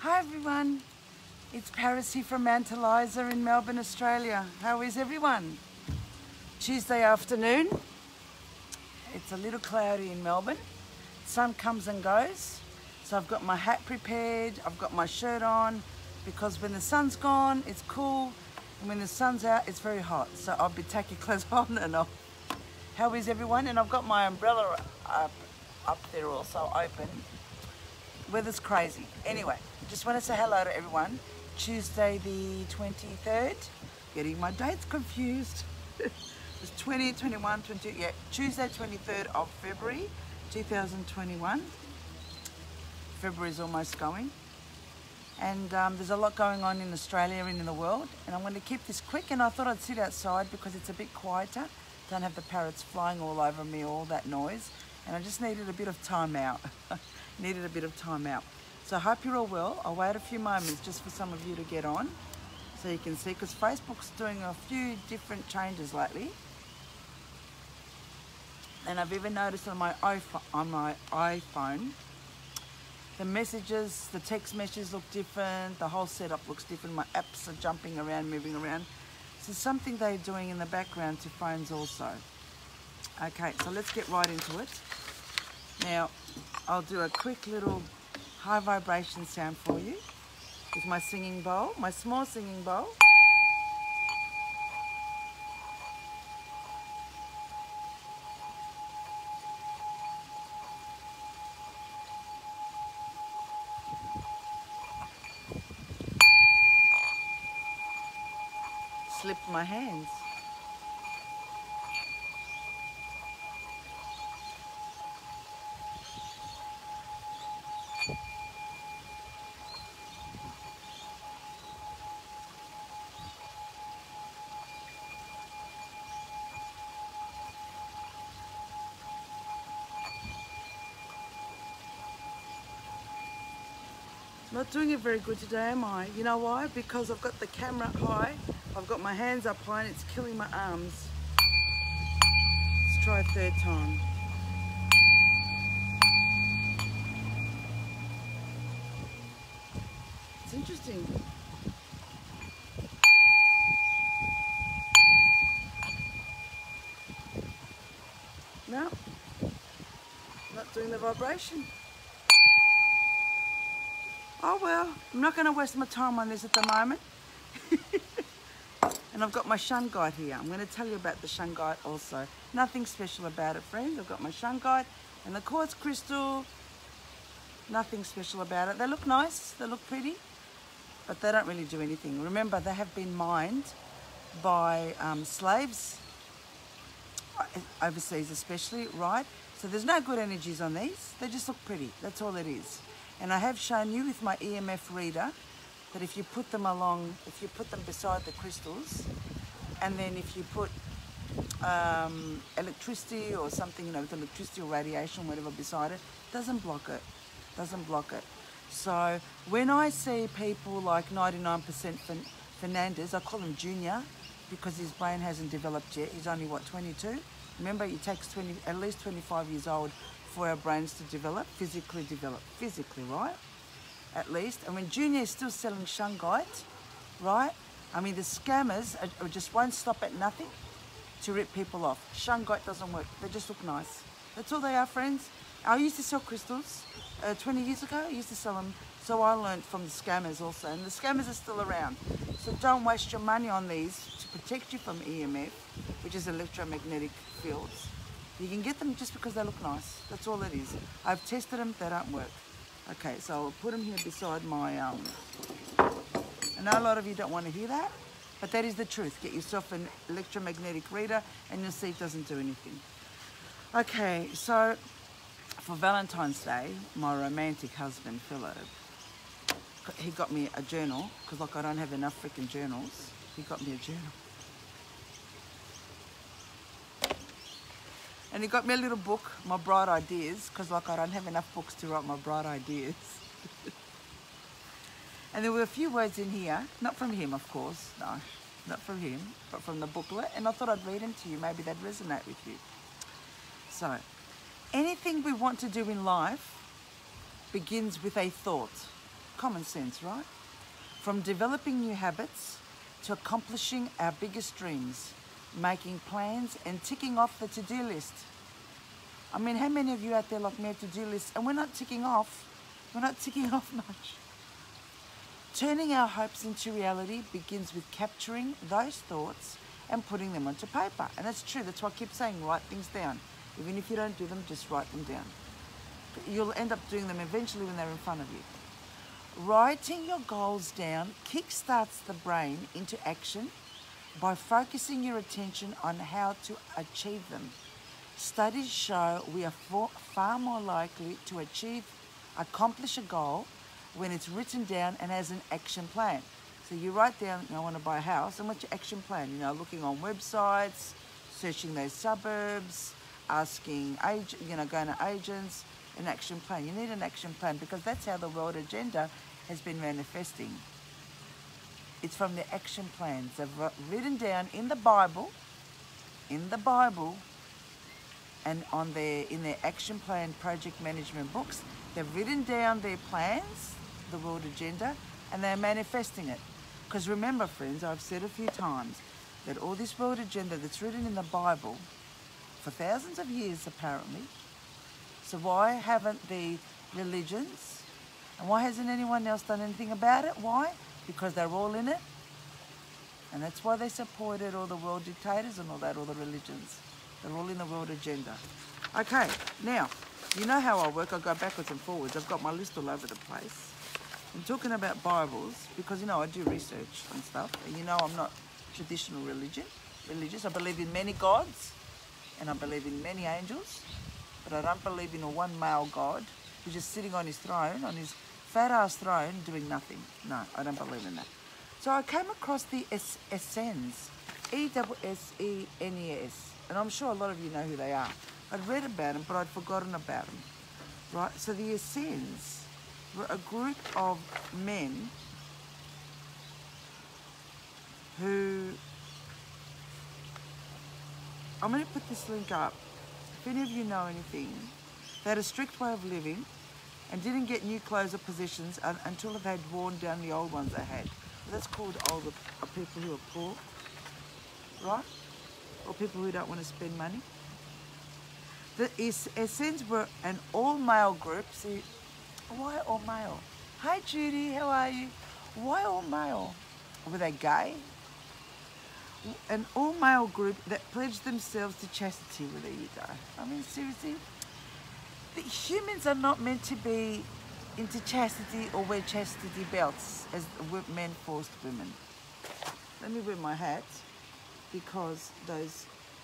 Hi everyone, it's Paris here from Mount Eliza in Melbourne, Australia. How is everyone? Tuesday afternoon. It's a little cloudy in Melbourne. Sun comes and goes. So I've got my hat prepared, I've got my shirt on, because when the sun's gone, it's cool, and when the sun's out, it's very hot. So I'll be taking clothes on and off. How is everyone? And I've got my umbrella up there also open. Weather's crazy. Anyway, just want to say hello to everyone. Tuesday the 23rd. Getting my dates confused. It's 20, 21, 22, yeah. Tuesday 23rd of February 2021. February's almost going. And there's a lot going on in Australia and in the world. And I'm going to keep this quick, and I thought I'd sit outside because it's a bit quieter. Don't have the parrots flying all over me, all that noise. And I just needed a bit of time out. Needed a bit of time out. So I hope you're all well. I'll wait a few moments just for some of you to get on so you can see, because Facebook's doing a few different changes lately. And I've even noticed on my iPhone, the messages, the text messages look different, the whole setup looks different, my apps are jumping around, moving around. So something they're doing in the background to phones also. Okay, so let's get right into it. Now, I'll do a quick little high vibration sound for you with my singing bowl, my small singing bowl. Slipped my hands. Not doing it very good today, am I? You know why? Because I've got the camera high, I've got my hands up high, and it's killing my arms. Let's try a third time. It's interesting. No, not doing the vibration. Oh well, I'm not going to waste my time on this at the moment. And I've got my Shungite here. I'm going to tell you about the Shungite also. Nothing special about it, friends. I've got my Shungite and the quartz crystal. Nothing special about it. They look nice, they look pretty, but they don't really do anything. Remember, they have been mined by slaves, overseas especially, right? So there's no good energies on these. They just look pretty. That's all it is. And I have shown you with my EMF reader that if you put them along, if you put them beside the crystals, and then if you put electricity or something, you know, with electricity or radiation, whatever beside it, doesn't block it. Doesn't block it. So when I see people like 99% Fernandez, I call him Junior because his brain hasn't developed yet. He's only, what, 22? Remember, it takes at least 25 years old for our brains to develop, physically, right? At least. And when Junior is still selling Shungite, right? I mean, the scammers just won't stop at nothing to rip people off. Shungite doesn't work. They just look nice. That's all they are, friends. I used to sell crystals 20 years ago. I used to sell them. So I learned from the scammers also. And the scammers are still around. So don't waste your money on these to protect you from EMF, which is electromagnetic fields. You can get them just because they look nice. That's all it is. I've tested them, they don't work. Okay, so I'll put them here beside my, I know a lot of you don't want to hear that, but that is the truth. Get yourself an electromagnetic reader and you'll see it doesn't do anything. Okay, so for Valentine's Day, my romantic husband, Philip, he got me a journal, because like I don't have enough freaking journals. He got me a journal. And he got me a little book, my bright ideas, because like I don't have enough books to write my bright ideas. And there were a few words in here, not from him, of course, no, not from him, but from the booklet. And I thought I'd read them to you, maybe they'd resonate with you. So, anything we want to do in life begins with a thought. Common sense, right? From developing new habits to accomplishing our biggest dreams, making plans and ticking off the to-do list. I mean, how many of you out there like me have to-do lists and we're not ticking off much. Turning our hopes into reality begins with capturing those thoughts and putting them onto paper. And that's true, that's why I keep saying write things down. Even if you don't do them, just write them down. You'll end up doing them eventually when they're in front of you. Writing your goals down kickstarts the brain into action by focusing your attention on how to achieve them. Studies show we are far more likely to accomplish a goal when it's written down and has an action plan. So you write down, I want to buy a house, and what's your action plan? Looking on websites, searching those suburbs, asking, going to agents, an action plan. You need an action plan because that's how the world agenda has been manifesting. It's from the action plans they've written down in the Bible, and in their action plan project management books. They've written down their plans, the world agenda, and they're manifesting it. Because remember, friends, I've said a few times that all this world agenda that's written in the Bible for thousands of years, apparently. So why haven't the religions, and why hasn't anyone else done anything about it? Why? Because they're all in it. And that's why they supported all the world dictators and all the religions. They're all in the world agenda. Okay, now, you know how I work. I go backwards and forwards. I've got my list all over the place. I'm talking about Bibles because, I do research and stuff. And I'm not traditional religious. I believe in many gods and I believe in many angels. But I don't believe in a one male God who's just sitting on his throne, on his fat-ass throne, doing nothing. No, I don't believe in that. So I came across the Essenes, Essenes, and I'm sure a lot of you know who they are. I'd read about them, but I'd forgotten about them. Right, so the Essenes were a group of men who, I'm going to put this link up. If any of you know anything, they had a strict way of living and didn't get new clothes or possessions until they had worn down the old ones they had. That's called older people who are poor, right? Or people who don't want to spend money. The Essenes were an all-male group. See, why all male? Hi Judy, how are you? Why all male? Were they gay? An all-male group that pledged themselves to chastity. Well, there you go. I mean, seriously? The humans are not meant to be into chastity or wear chastity belts as men forced women. Let me wear my hat because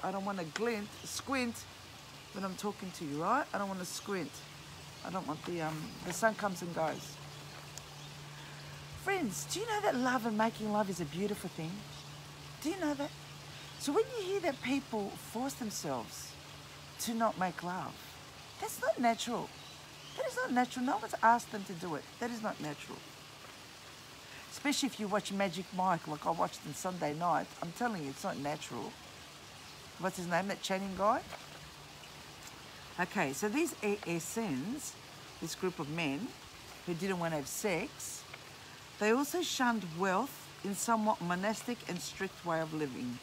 I don't want to squint when I'm talking to you, right? I don't want to squint. I don't want the sun comes and goes. Friends, do you know that love and making love is a beautiful thing? Do you know that? So when you hear that people force themselves to not make love, that's not natural. That is not natural. No one's asked them to do it. That is not natural. Especially if you watch Magic Mike, like I watched on Sunday night. I'm telling you, it's not natural. What's his name, that Channing guy? Okay, so these Essenes, this group of men who didn't want to have sex, they also shunned wealth in somewhat monastic and strict way of living.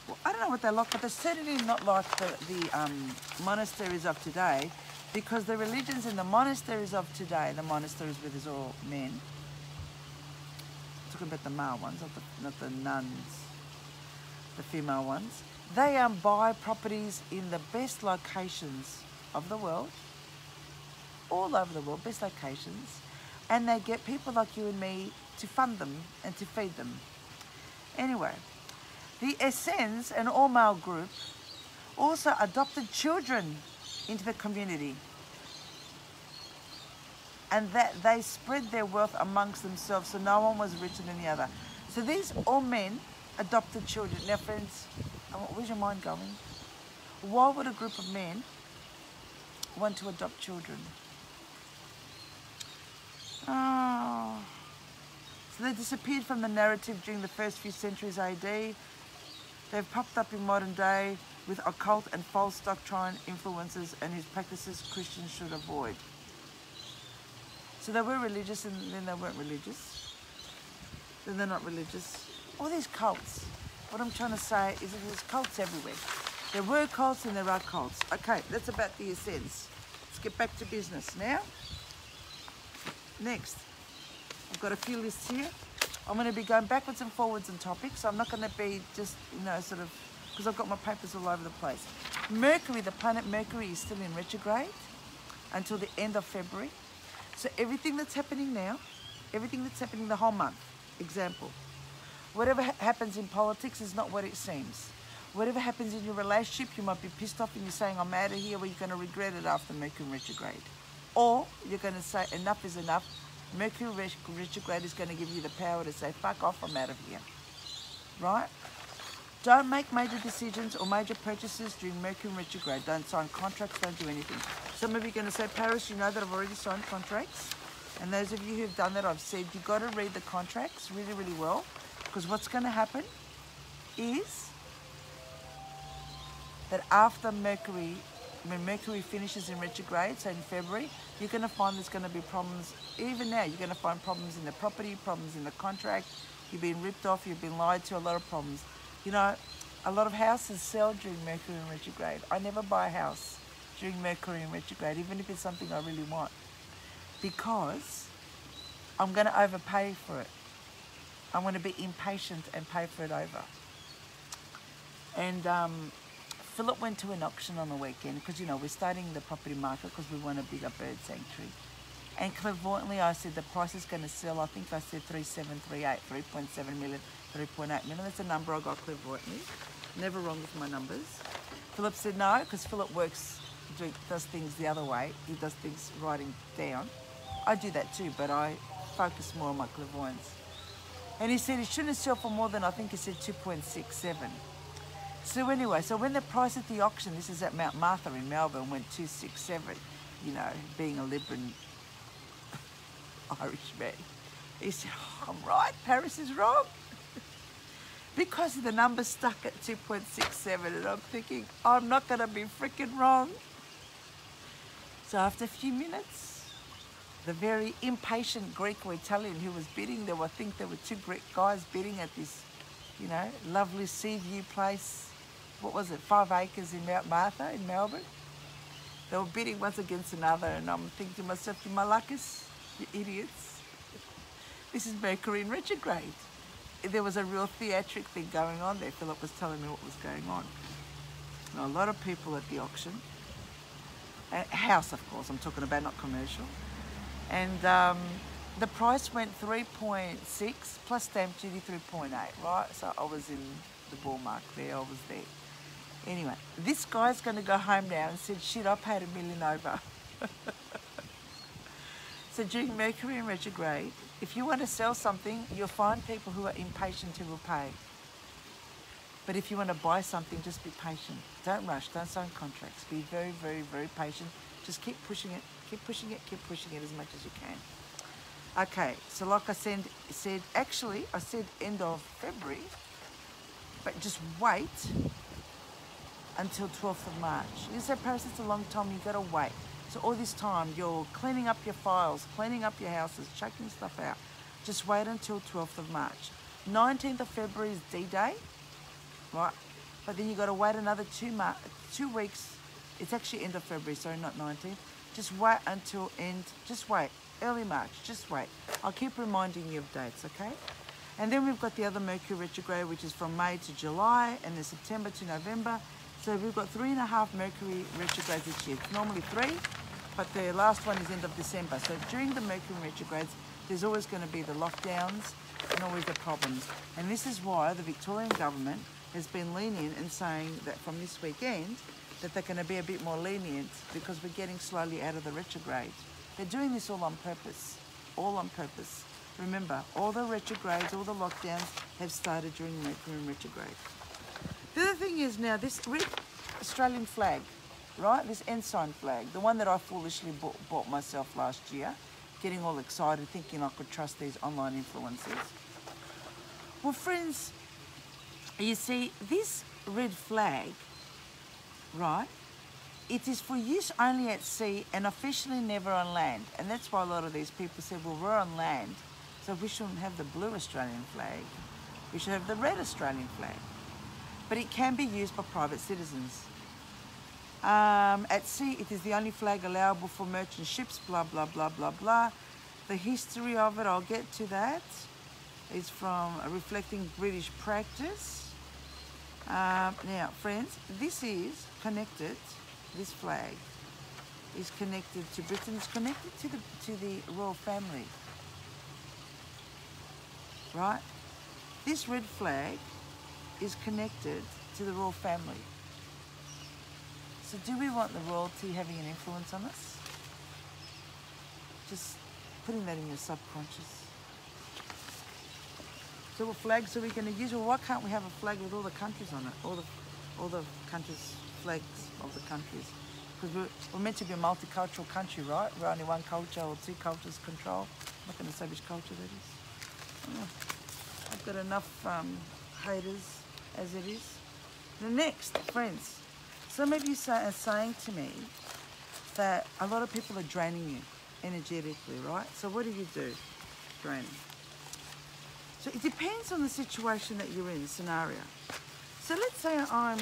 Well, I don't know what they're like, but they're certainly not like the monasteries of today, because the religions in the monasteries of today, the monasteries where there's all men, I'm talking about the male ones, not the nuns, the female ones, they buy properties in the best locations of the world, all over the world, best locations, and they get people like you and me to fund them and to feed them. Anyway, the Essenes, an all-male group, also adopted children into the community, and that they spread their wealth amongst themselves, so no one was richer than the other. So these all men adopted children. Now friends, where's your mind going? Why would a group of men want to adopt children? Oh. So they disappeared from the narrative during the first few centuries AD. They've popped up in modern day with occult and false doctrine influences and whose practices Christians should avoid. So they were religious and then they weren't religious. Then they're not religious. All these cults. What I'm trying to say is that there's cults everywhere. There were cults and there are cults. Okay, that's about the essence. Let's get back to business now. Next, I've got a few lists here. I'm going to be going backwards and forwards on topics. I'm not going to be just, sort of, because I've got my papers all over the place. Mercury, the planet Mercury is still in retrograde until the end of February. So everything that's happening now, everything that's happening the whole month, example, whatever happens in politics is not what it seems. Whatever happens in your relationship, you might be pissed off and you're saying, I'm out of here, well, you're going to regret it after Mercury retrograde. Or you're going to say, enough is enough. Mercury retrograde is going to give you the power to say, fuck off, I'm out of here. Right? Don't make major decisions or major purchases during Mercury retrograde. Don't sign contracts, don't do anything. Some of you are going to say, Paris, you know that I've already signed contracts. And those of you who've done that, I've said, you've got to read the contracts really, really well. Because what's going to happen is that after Mercury, when Mercury finishes in retrograde, so in February, you're going to find there's going to be problems. Even now, you're going to find problems in the property, problems in the contract. You've been ripped off, you've been lied to, a lot of problems. You know, a lot of houses sell during Mercury in retrograde. I never buy a house during Mercury in retrograde, even if it's something I really want, because I'm going to overpay for it. I'm going to be impatient and pay for it over. And Philip went to an auction on the weekend because, we're starting the property market because we want a bigger bird sanctuary. And clairvoyantly, I said the price is going to sell, I think I said 3.738, 3.7 million, 3.8 million. That's a number I got clairvoyantly. Never wrong with my numbers. Philip said no, because Philip does things the other way. He does things writing down. I do that too, but I focus more on my clairvoyance. And he said he shouldn't sell for more than, I think he said 2.67. So anyway, so when the price at the auction, this is at Mount Martha in Melbourne, went 267, being a Libran Irish man, he said, oh, I'm right, Paris is wrong. Because the number stuck at 2.67, and I'm thinking, I'm not going to be freaking wrong. So after a few minutes, the very impatient Greek or Italian who was bidding, I think there were two Greek guys bidding at this, lovely sea view place. What was it, 5 acres in Mount Martha in Melbourne? They were bidding once against another, and I'm thinking to myself, you malakas, you idiots. This is Mercury in retrograde. There was a real theatric thing going on there. Philip was telling me what was going on. Now, a lot of people at the auction, house of course, I'm talking about, not commercial. And the price went 3.6 plus stamp duty 3.8, right? So I was in the ball mark there, I was there. Anyway, this guy's going to go home now and said, shit, I paid $1 million over. So during Mercury in retrograde, if you want to sell something, you'll find people who are impatient who will pay. But if you want to buy something, just be patient. Don't rush, don't sign contracts. Be very, very, very patient. Just keep pushing it, keep pushing it, keep pushing it as much as you can. Okay, so like I said, actually, I said end of February, but just wait until 12th of March. You say, Paris, it's a long time, you gotta wait. So all this time, you're cleaning up your files, cleaning up your houses, checking stuff out. Just wait until 12th of March. 19th of February is D-Day, right? But then you gotta wait another 2 weeks. It's actually end of February, sorry, not 19th. Just wait until just wait, early March, just wait. I'll keep reminding you of dates, okay? And then we've got the other Mercury retrograde, which is from May to July, and then September to November. So we've got 3.5 Mercury retrogrades each year. It's normally 3, but the last one is end of December. So during the Mercury retrogrades, there's always going to be the lockdowns and always the problems. And this is why the Victorian government has been lenient in saying that from this weekend, that they're going to be a bit more lenient because we're getting slowly out of the retrograde. They're doing this all on purpose, all on purpose. Remember, all the retrogrades, all the lockdowns have started during Mercury retrograde. The other thing is now this red Australian flag, right? This ensign flag, the one that I foolishly bought myself last year, getting all excited, thinking I could trust these online influencers. Well, friends, you see, this red flag, right, It is for use only at sea and officially never on land. And that's why a lot of these people said, well, we're on land, so we shouldn't have the blue Australian flag. We should have the red Australian flag. But it can be used by private citizens. At sea, it is the only flag allowable for merchant ships, blah, blah, blah, blah, blah. The history of it, I'll get to that, is from Reflecting British Practice. Now, friends, this is connected, this flag is connected to Britain, it's connected to the royal family, right? This red flag is connected to the royal family. So do we want the royalty having an influence on us? Just putting that in your subconscious. So what flags are we going to use? Well, why can't we have a flag with all the countries on it? All the countries, flags of the countries. Because we're meant to be a multicultural country, right? We're only one culture or two cultures control. I'm not going to say which culture that is. Oh, I've got enough haters as it is. The next, friends. Some of you are saying to me that a lot of people are draining you energetically, right? So what do? Draining. So it depends on the situation that you're in, the scenario. So let's say I'm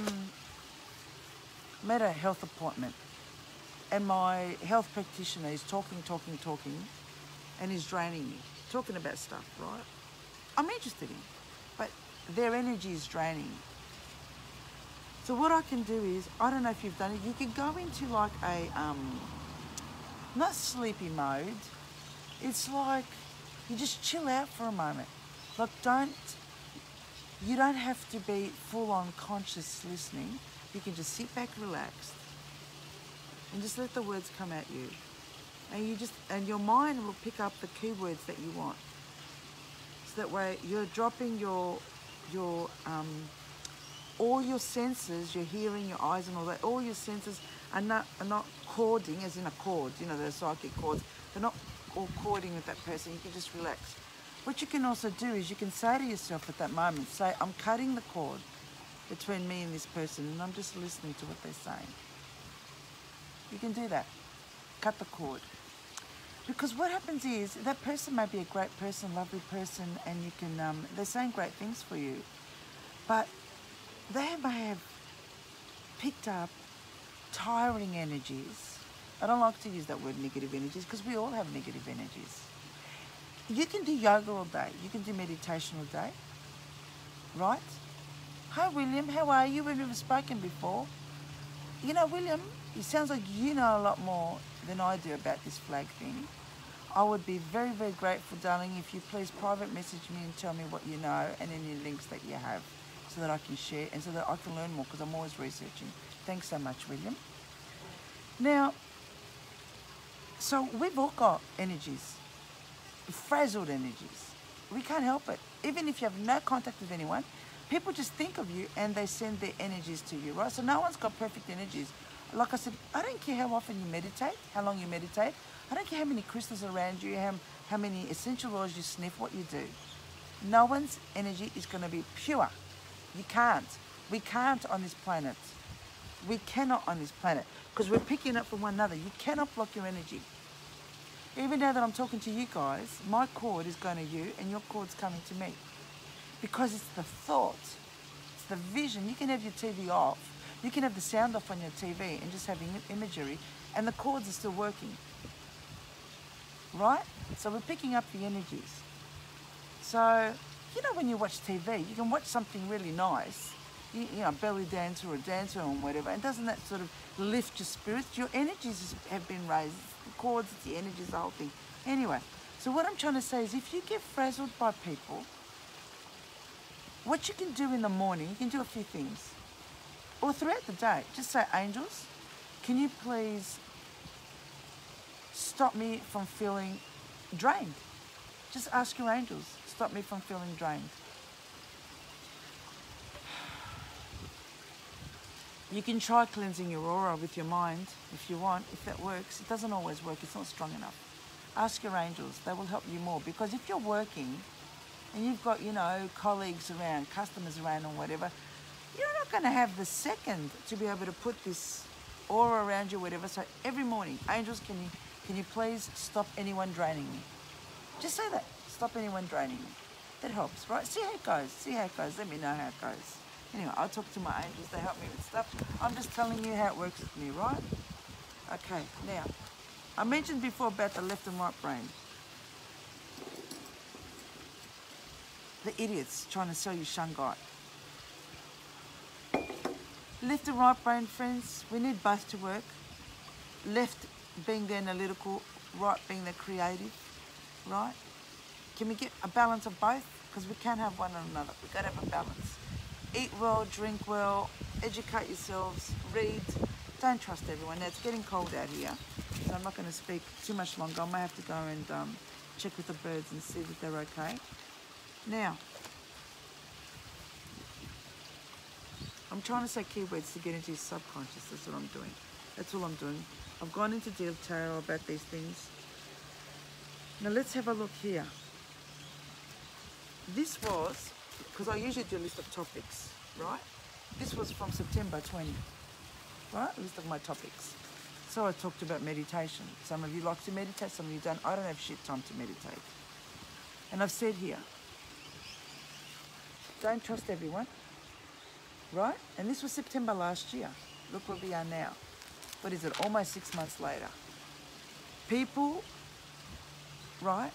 at a health appointment and my health practitioner is talking, and is draining me, talking about stuff, right? I'm interested in, but their energy is draining me. So what I can do is, I don't know if you've done it, you can go into like a, not sleepy mode, it's like you just chill out for a moment. Like you don't have to be full on conscious listening. You can just sit back relaxed and just let the words come at you. And your mind will pick up the keywords that you want. So that way you're dropping your all your senses, your hearing, your eyes and all that, all your senses are not chording, as in a chord, you know, the psychic chords. They're not all chording with that person. You can just relax. What you can also do is you can say to yourself at that moment, say, I'm cutting the cord between me and this person and I'm just listening to what they're saying. You can do that. Cut the cord. Because what happens is that person may be a great person, lovely person, and you can, they're saying great things for you, but they may have picked up tiring energies. I don't like to use that word negative energies because we all have negative energies. You can do yoga all day. You can do meditation all day, right? Hi, William. How are you? We've never spoken before. You know, William, it sounds like you know a lot more than I do about this flag thing. I would be very, very grateful, darling, if you please private message me and tell me what you know and any links that you have so that I can share and so that I can learn more because I'm always researching. Thanks so much, William. Now, so we've all got energies, frazzled energies. We can't help it. Even if you have no contact with anyone, people just think of you and they send their energies to you, right? So no one's got perfect energies. Like I said, I don't care how often you meditate, how long you meditate. I don't care how many crystals are around you, how many essential oils you sniff, what you do. No one's energy is going to be pure. You can't. We can't on this planet. We cannot on this planet because we're picking up from one another. You cannot block your energy. Even now that I'm talking to you guys, my cord is going to you and your cord's coming to me. Because it's the thought, it's the vision. You can have your TV off, you can have the sound off on your TV and just having imagery and the cords are still working. Right? So we're picking up the energies. So, you know when you watch TV, you can watch something really nice, you know, belly dancer or dancer or whatever, and doesn't that sort of lift your spirits? Your energies have been raised. The cords, the energies, the whole thing. Anyway, so what I'm trying to say is if you get frazzled by people, what you can do in the morning, you can do a few things. Or throughout the day, just say, angels, can you please stop me from feeling drained? Just ask your angels, stop me from feeling drained. You can try cleansing your aura with your mind if you want, if that works. It doesn't always work, it's not strong enough. Ask your angels, they will help you more. Because if you're working and you've got, you know, colleagues around, customers around or whatever, you're not going to have the second to be able to put this aura around you, whatever. So every morning, angels, can you please stop anyone draining me? Just say that. Stop anyone draining me. That helps, right? See how it goes. See how it goes. Let me know how it goes. Anyway, I'll talk to my angels. They help me with stuff. I'm just telling you how it works with me, right? Okay, now, I mentioned before about the left and right brain. The idiots trying to sell you Shungite. Left and right brain, friends, we need both to work. Left being the analytical, right being the creative, right? Can we get a balance of both? Because we can't have one or another. We've got to have a balance. Eat well, drink well, educate yourselves, read. Don't trust everyone. Now, it's getting cold out here, so I'm not going to speak too much longer. I may have to go and check with the birds and see that they're okay. Now, I'm trying to say keywords to get into your subconscious. That's what I'm doing. That's all I'm doing. I've gone into detail about these things. Now, let's have a look here. This was, because I usually do a list of topics, right? This was from September 20, right? A list of my topics. So I talked about meditation. Some of you like to meditate, some of you don't. I don't have shit time to meditate. And I've said here, don't trust everyone, right? And this was September last year. Look where we are now. What is it? Almost 6 months later. People, right?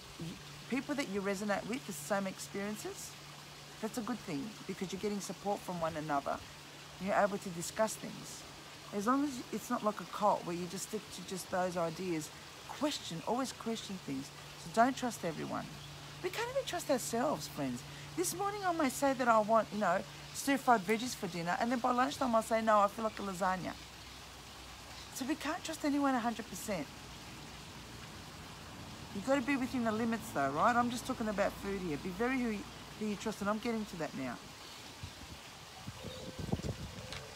People that you resonate with, the same experiences, that's a good thing because you're getting support from one another. You're able to discuss things. As long as it's not like a cult where you just stick to just those ideas, always question things. So don't trust everyone. We can't even trust ourselves, friends. This morning I may say that I want, stir-fried veggies for dinner, and then by lunchtime I'll say, no, I feel like a lasagna. So we can't trust anyone 100%. You've got to be within the limits though, right? I'm just talking about food here. Be very who you trust, and I'm getting to that now.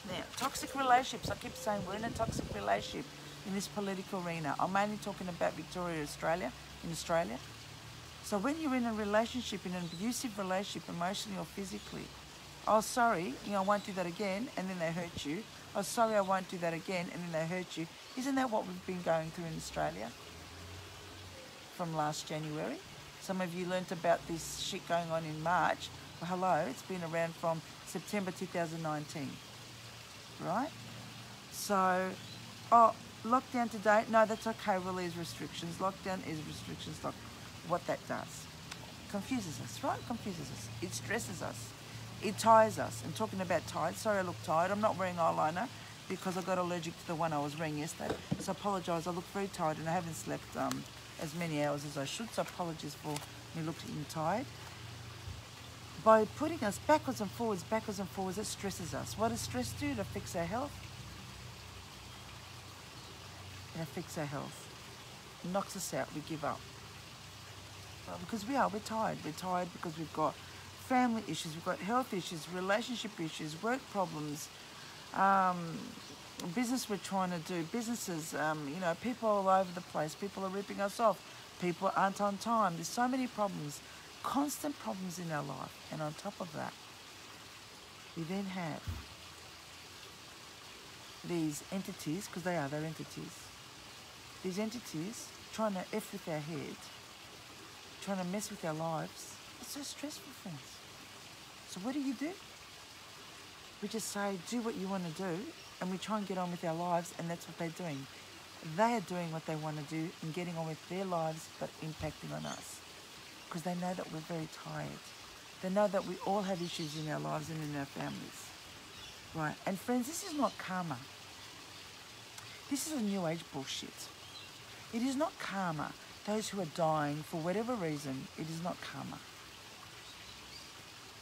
Now, toxic relationships. I keep saying we're in a toxic relationship in this political arena. I'm mainly talking about Victoria, Australia, in Australia. So when you're in a relationship, in an abusive relationship, emotionally or physically, oh, sorry, I won't do that again, and then they hurt you. Oh, sorry, I won't do that again, and then they hurt you. Isn't that what we've been going through in Australia? From last January. Some of you learnt about this shit going on in March. Well, hello, it's been around from September 2019, right? So, lockdown today, no, that's okay, we'll ease restrictions. Lockdown is restrictions, like what that does. Confuses us, right? Confuses us. It stresses us. It tires us. And talking about tired, sorry I look tired. I'm not wearing eyeliner because I got allergic to the one I was wearing yesterday. So I apologise, I look very tired and I haven't slept as many hours as I should, so apologies for me looking tired. By putting us backwards and forwards, it stresses us. What does stress do? It affects our health. It affects our health. It knocks us out, we give up. Well, because we're tired. We're tired because we've got family issues, we've got health issues, relationship issues, work problems, business we're trying to do, businesses, people all over the place, people are ripping us off, people aren't on time. There's so many problems, constant problems in our life. And on top of that, we then have these entities, because they're entities, these entities trying to F with our head, trying to mess with our lives. It's so stressful, friends. So what do? We just say, do what you want to do, and we try and get on with our lives, and that's what they're doing. They are doing what they want to do and getting on with their lives, but impacting on us. Because they know that we're very tired. They know that we all have issues in our lives and in our families. Right, and friends, this is not karma. This is a new age bullshit. It is not karma. Those who are dying for whatever reason, it is not karma.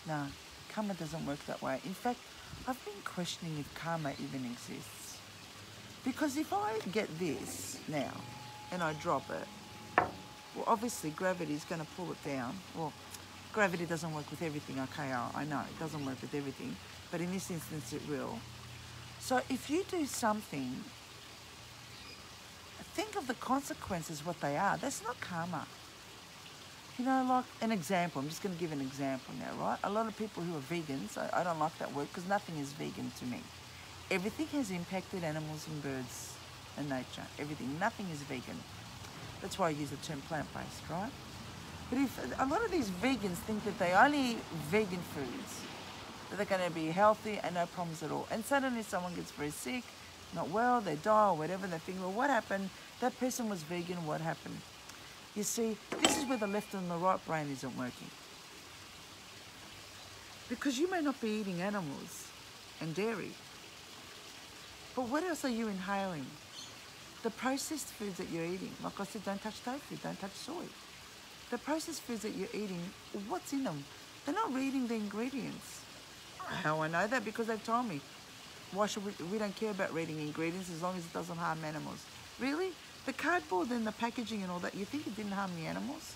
No, karma doesn't work that way. In fact, I've been questioning if karma even exists. Because if I get this now and I drop it, well, obviously gravity is going to pull it down. Well, gravity doesn't work with everything, okay, I know, it doesn't work with everything, but in this instance it will. So if you do something, think of the consequences, what they are. That's not karma. Like an example, I'm just going to give an example now, right? A lot of people who are vegans, I don't like that word because nothing is vegan to me. Everything has impacted animals and birds and nature. Everything. Nothing is vegan. That's why I use the term plant-based, right? But if a lot of these vegans think that they only eat vegan foods, that they're going to be healthy and no problems at all. And suddenly someone gets very sick, not well, they die or whatever, they think, well, what happened? That person was vegan, what happened? You see, this is where the left and the right brain isn't working. Because you may not be eating animals and dairy, but what else are you inhaling? The processed foods that you're eating, like I said, don't touch tofu, don't touch soy. The processed foods that you're eating, what's in them? They're not reading the ingredients. How I know that? Because they've told me. Why should we don't care about reading ingredients as long as it doesn't harm animals. Really? The cardboard and the packaging and all that, you think it didn't harm the animals?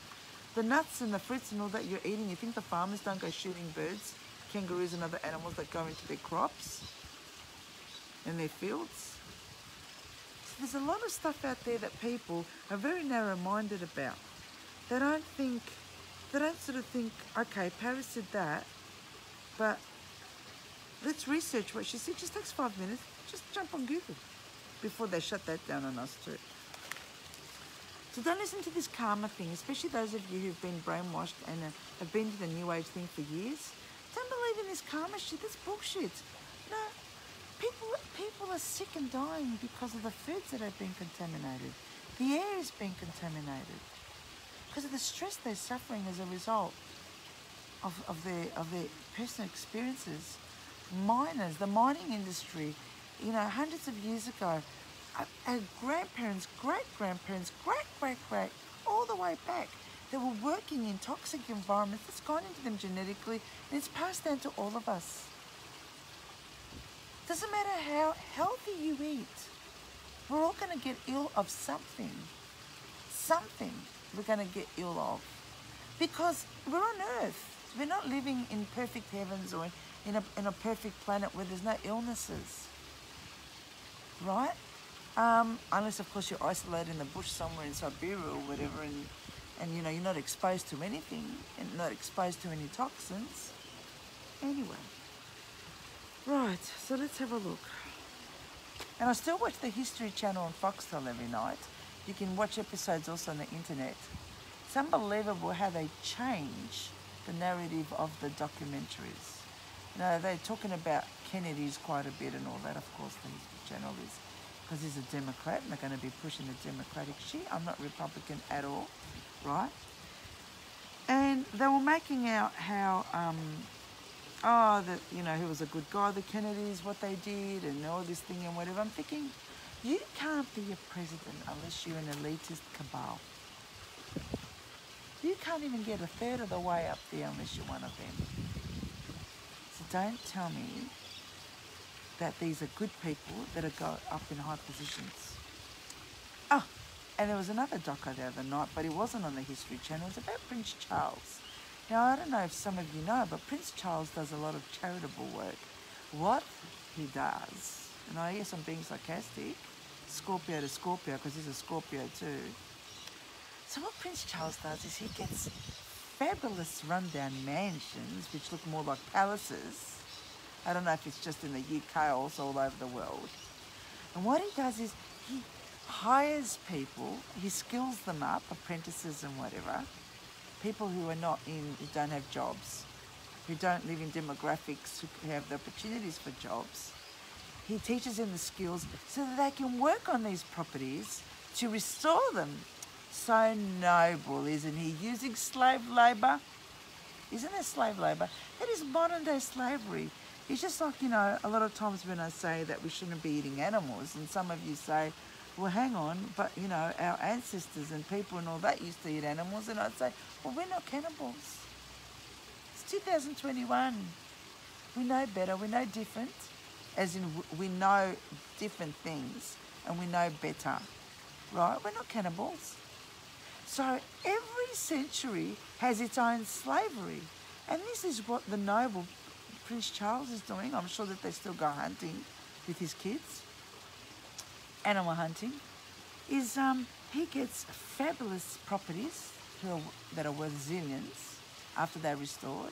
The nuts and the fruits and all that you're eating, you think the farmers don't go shooting birds, kangaroos and other animals that go into their crops and their fields? So there's a lot of stuff out there that people are very narrow-minded about. They don't sort of think, okay, Paris said that, but let's research what she said. It just takes 5 minutes. Just jump on Google before they shut that down on us too. So don't listen to this karma thing, especially those of you who've been brainwashed and have been to the New Age thing for years. Don't believe in this karma shit. That's bullshit. No, people are sick and dying because of the foods that have been contaminated. The air is being contaminated because of the stress they're suffering as a result of their personal experiences. Miners, the mining industry, you know, hundreds of years ago, our grandparents, great-grandparents, great, all the way back, they were working in toxic environments that's gone into them genetically, and it's passed down to all of us. Doesn't matter how healthy you eat, we're all going to get ill of something. Something we're going to get ill of. Because we're on Earth. We're not living in perfect heavens or in a perfect planet where there's no illnesses. Right? Unless, of course, you're isolated in the bush somewhere in Siberia or whatever, and you know, you're not exposed to anything and not exposed to any toxins. Anyway. Right, so let's have a look. And I still watch the History Channel on Foxtel every night. You can watch episodes also on the internet. It's unbelievable how they change the narrative of the documentaries. You know, they're talking about Kennedy's quite a bit and all that, of course, the History Channel is, because he's a Democrat and they're going to be pushing the Democratic shit. I'm not Republican at all, right? And they were making out how, that, you know, he was a good guy, the Kennedys, what they did and all this thing and whatever. I'm thinking, you can't be a president unless you're an elitist cabal. You can't even get a third of the way up there unless you're one of them. So don't tell me that these are good people that are go up in high positions. Oh, and there was another doco the other night, but it wasn't on the History Channel. It was about Prince Charles. Now, I don't know if some of you know, but Prince Charles does a lot of charitable work. What he does, and I guess I'm being sarcastic, Scorpio to Scorpio, because he's a Scorpio too. So what Prince Charles does is he gets fabulous rundown mansions, which look more like palaces. I don't know if it's just in the UK or also all over the world. And what he does is he hires people, he skills them up, apprentices and whatever, people who are not who don't have jobs, who don't live in demographics, who have the opportunities for jobs. He teaches them the skills so that they can work on these properties to restore them. So noble, isn't he? Using slave labour. Isn't it slave labour? That is modern day slavery. It's just like, you know, a lot of times when I say that we shouldn't be eating animals, and some of you say, well, hang on, but, you know, our ancestors and people and all that used to eat animals, and I'd say, well, we're not cannibals. It's 2021. We know better, we know different, as in we know different things, and we know better, right? We're not cannibals. So every century has its own slavery, and this is what the noble Prince Charles is doing. I'm sure that they still go hunting with his kids. Animal hunting is he gets fabulous properties that are worth zillions after they're restored,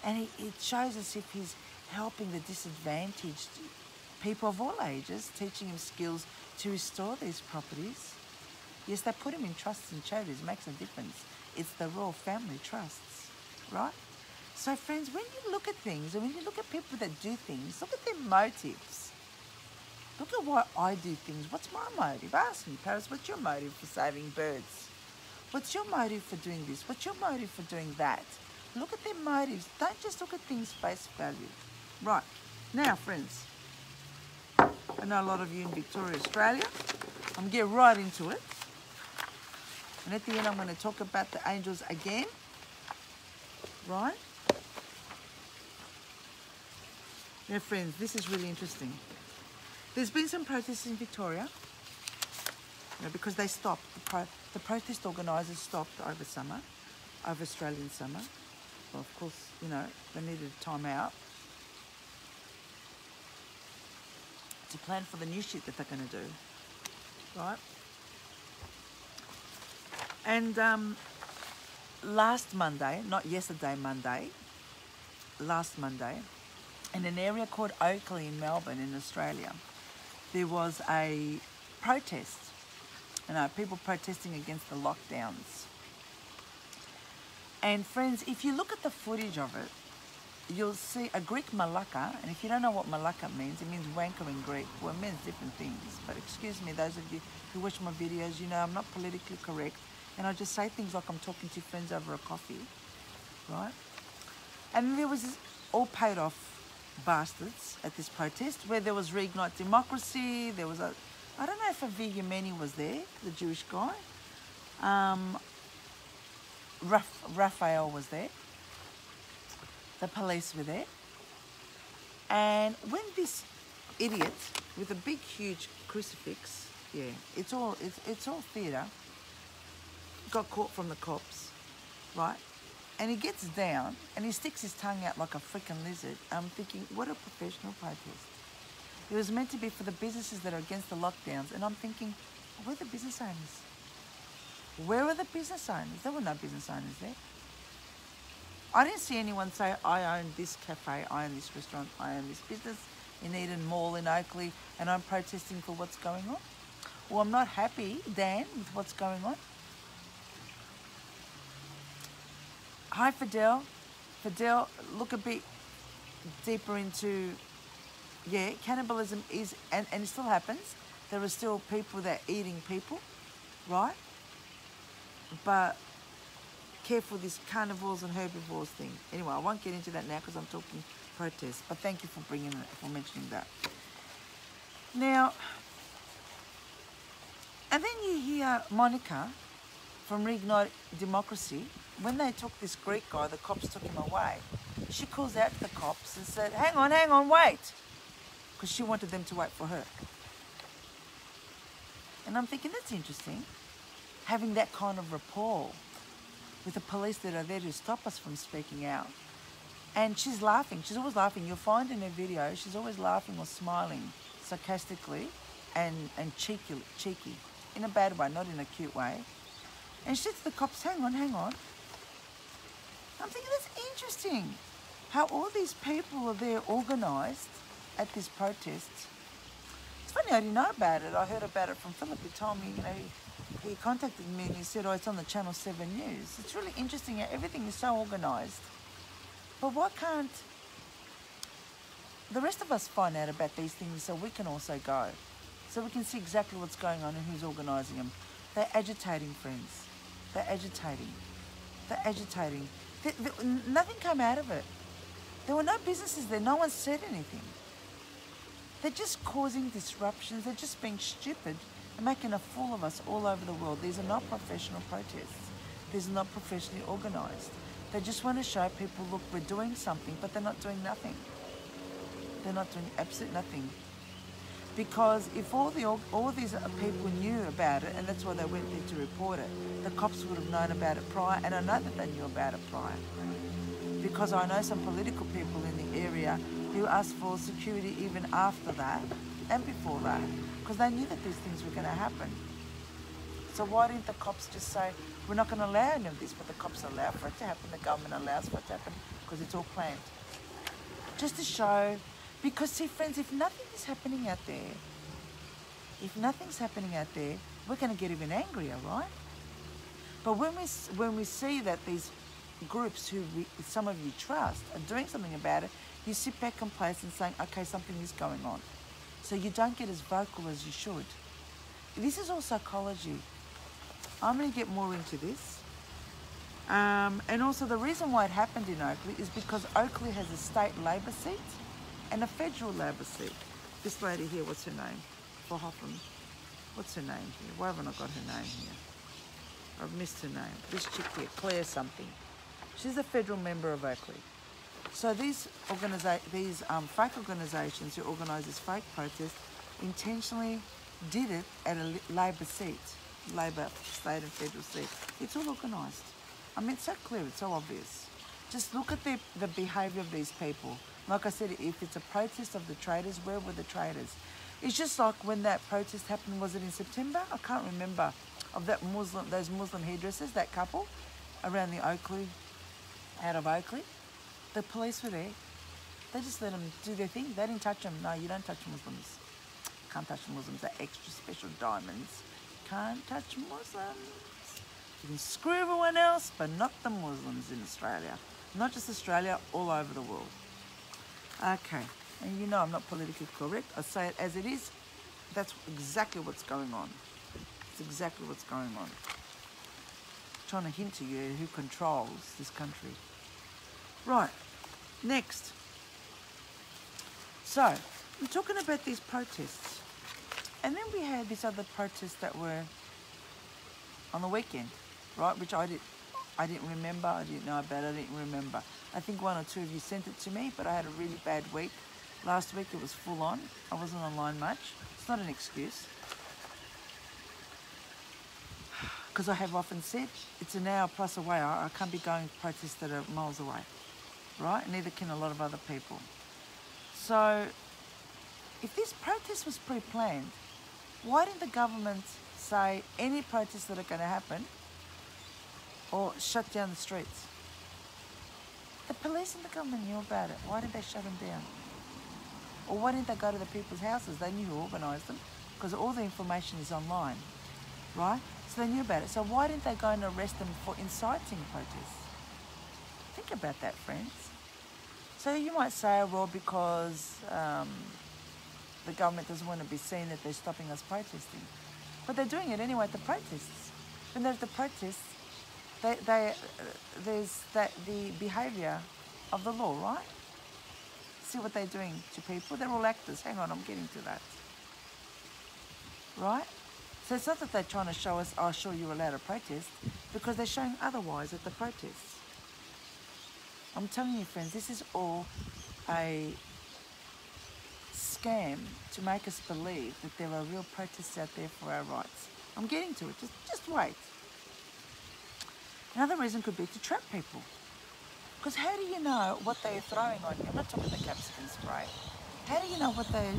and it shows as if he's helping the disadvantaged people of all ages, teaching him skills to restore these properties. Yes, they put him in trusts and charities, makes a difference. It's the royal family trusts, right? So friends, when you look at things and when you look at people that do things, look at their motives. Look at why I do things. What's my motive? Ask me, Paris, what's your motive for saving birds? What's your motive for doing this? What's your motive for doing that? Look at their motives. Don't just look at things face value. Right, now friends, I know a lot of you in Victoria, Australia. I'm going to get right into it. And at the end, I'm going to talk about the angels again. Right? Now friends, this is really interesting. There's been some protests in Victoria, because they stopped. The protest organisers stopped over summer, over Australian summer. Well, of course, they needed a time out to plan for the new shit that they're going to do, right? And last Monday, not yesterday, Monday, last Monday, in an area called Oakley in Melbourne in Australia, there was a protest. People protesting against the lockdowns. And friends, if you look at the footage of it, you'll see a Greek malaka, and if you don't know what malaka means, it means wanker in Greek. Well, it means different things. But excuse me, those of you who watch my videos, I'm not politically correct, and I just say things like I'm talking to friends over a coffee, right? And there was this all paid off bastards at this protest where there was Reignite Democracy, there was I don't know if Avi Yemeni was there, the Jewish guy. Raphael was there. The police were there. And when this idiot with a big, huge crucifix, it's all theatre, got caught from the cops, right? And he gets down and he sticks his tongue out like a freaking lizard. I'm thinking, what a professional protest. It was meant to be for the businesses that are against the lockdowns. And I'm thinking, where are the business owners? Where are the business owners? There were no business owners there. I didn't see anyone say, I own this cafe, I own this restaurant, I own this business in Eden Mall in Oakley, and I'm protesting for what's going on. Or I'm not happy, Dan, with what's going on. Hi, Fidel. Fidel, look a bit deeper into, cannibalism is, and it still happens. There are still people that are eating people, right? But careful this carnivores and herbivores thing. Anyway, I won't get into that now because I'm talking protests, but thank you for mentioning that. Now, and then you hear Monica from Reignite Democracy. When they took this Greek guy, the cops took him away. She calls out to the cops and said, hang on, wait. Because she wanted them to wait for her. And I'm thinking, that's interesting. Having that kind of rapport with the police that are there to stop us from speaking out. And she's laughing. She's always laughing. You'll find in her video, she's always laughing or smiling sarcastically and cheeky. In a bad way, not in a cute way. And she said to the cops, hang on. I'm thinking, that's interesting. How all these people are there organised at this protest. It's funny, I didn't know about it. I heard about it from Philip. He told me, he contacted me and he said, it's on the Channel 7 News. It's really interesting how everything is so organised. But why can't the rest of us find out about these things so we can also go? So we can see exactly what's going on and who's organising them. They're agitating, friends. They're agitating. Nothing came out of it. There were no businesses there. No one said anything. They're just causing disruptions. They're just being stupid and making a fool of us all over the world. These are not professional protests. These are not professionally organised. They just want to show people, look, we're doing something, but they're not doing nothing. They're not doing absolutely nothing. Because if all these people knew about it, and that's why they went there to report it, the cops would have known about it prior, and I know that they knew about it prior. Because I know some political people in the area who asked for security even after that and before that, because they knew that these things were going to happen. So why didn't the cops just say, we're not going to allow any of this, but the cops allow for it to happen, the government allows for it to happen, because it's all planned. Just to show Because see, friends, if nothing is happening out there, we're going to get even angrier, right? But when we see that these groups who some of you trust are doing something about it, you sit back complacent saying, okay, something is going on. So you don't get as vocal as you should. This is all psychology. I'm going to get more into this. And also the reason why it happened in Oakley is because Oakley has a state Labor seat and a federal Labor seat. This lady here, what's her name? For Hoffman. What's her name here? Why haven't I got her name here? I've missed her name. This chick here, Claire something. She's a federal member of Oakley. So these fake organisations who organise this fake protest intentionally did it at a Labor seat, Labor state and federal seat. It's all organised. I mean, it's so clear, it's so obvious. Just look at the behaviour of these people. Like I said, if it's a protest of the traders, where were the traders? It's just like when that protest happened, was it in September? I can't remember, of those Muslim hairdressers, that couple around the Oakley, out of Oakley. The police were there. They just let them do their thing. They didn't touch them. No, you don't touch Muslims. Can't touch Muslims. They're extra special diamonds. Can't touch Muslims. You can screw everyone else, but not the Muslims in Australia. Not just Australia, all over the world. Okay, and you know I'm not politically correct. I say it as it is. That's exactly what's going on. It's exactly what's going on. I'm trying to hint to you who controls this country. Right, next. So, I'm talking about these protests. And then we had these other protests that were on the weekend, right, which I didn't remember, I didn't know about, I didn't remember. I think one or two of you sent it to me, but I had a really bad week. Last week it was full on. I wasn't online much. It's not an excuse. Because I have often said, it's an hour plus away. I can't be going to protests that are miles away, right? Neither can a lot of other people. So, if this protest was pre-planned, why didn't the government say any protests that are going to happen or shut down the streets? The police and the government knew about it. Why didn't they shut them down? Or why didn't they go to the people's houses? They knew who organised them because all the information is online, right? So they knew about it. So why didn't they go and arrest them for inciting protests? Think about that, friends. So you might say, well, because the government doesn't want to be seen that they're stopping us protesting. But they're doing it anyway at the protests. When there's the protests, there's the behaviour of the law, right? See what they're doing to people? They're all actors. Hang on, I'm getting to that. Right? So it's not that they're trying to show us, oh, sure, you're allowed to protest, because they're showing otherwise at the protests. I'm telling you, friends, this is all a scam to make us believe that there are real protests out there for our rights. I'm getting to it. Just wait. Another reason could be to trap people. Because how do you know what they're throwing on you? I'm not talking the capsicum spray. How do you know what they're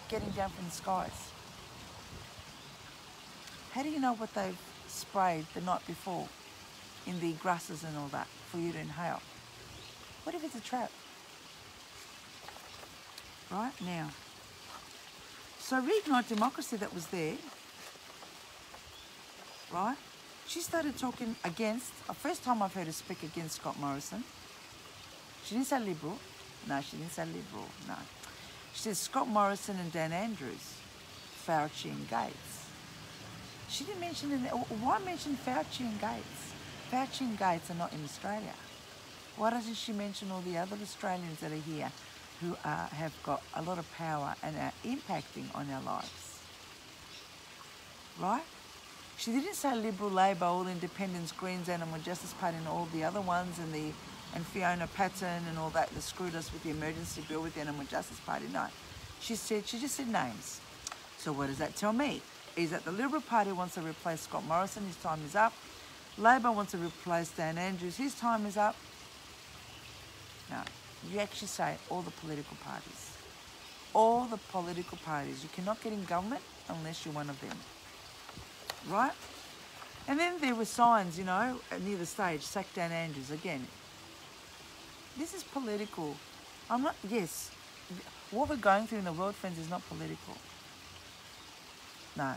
getting down from the skies? How do you know what they've sprayed the night before in the grasses and all that for you to inhale? What if it's a trap? Right now. So Reignite Democracy that was there, right? She started talking against, the first time I've heard her speak against Scott Morrison. She didn't say Liberal. No, she didn't say Liberal, no. She said Scott Morrison and Dan Andrews, Fauci and Gates. She didn't mention, why mention Fauci and Gates? Fauci and Gates are not in Australia. Why doesn't she mention all the other Australians that are here who have got a lot of power and are impacting on our lives? Right? She didn't say Liberal, Labor, All Independents, Greens, Animal Justice Party and all the other ones and Fiona Patton and all that screwed us with the emergency bill with the Animal Justice Party. No. She just said names. So what does that tell me? Is that the Liberal Party wants to replace Scott Morrison, his time is up. Labor wants to replace Dan Andrews, his time is up. No, you actually say all the political parties. All the political parties. You cannot get in government unless you're one of them. Right? And then there were signs, you know, near the stage, sack Dan Andrews again. This is political. Yes, what we're going through in the world, friends, is not political. No.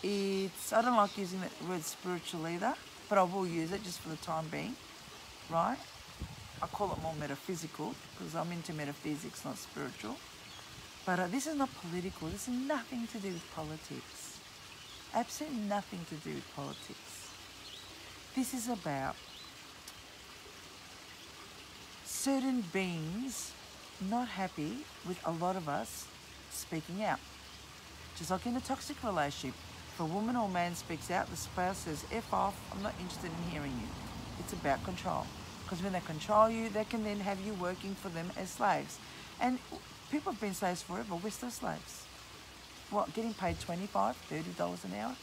It's, I don't like using the word spiritual either, but I will use it just for the time being, right? I call it more metaphysical because I'm into metaphysics, not spiritual. But this is not political. This has nothing to do with politics. Absolutely nothing to do with politics. This is about certain beings not happy with a lot of us speaking out. Just like in a toxic relationship, if a woman or man speaks out, the spouse says, F off, I'm not interested in hearing you. It's about control. Because when they control you, they can then have you working for them as slaves. And people have been slaves forever. We're still slaves. What, getting paid $25, $30 an hour,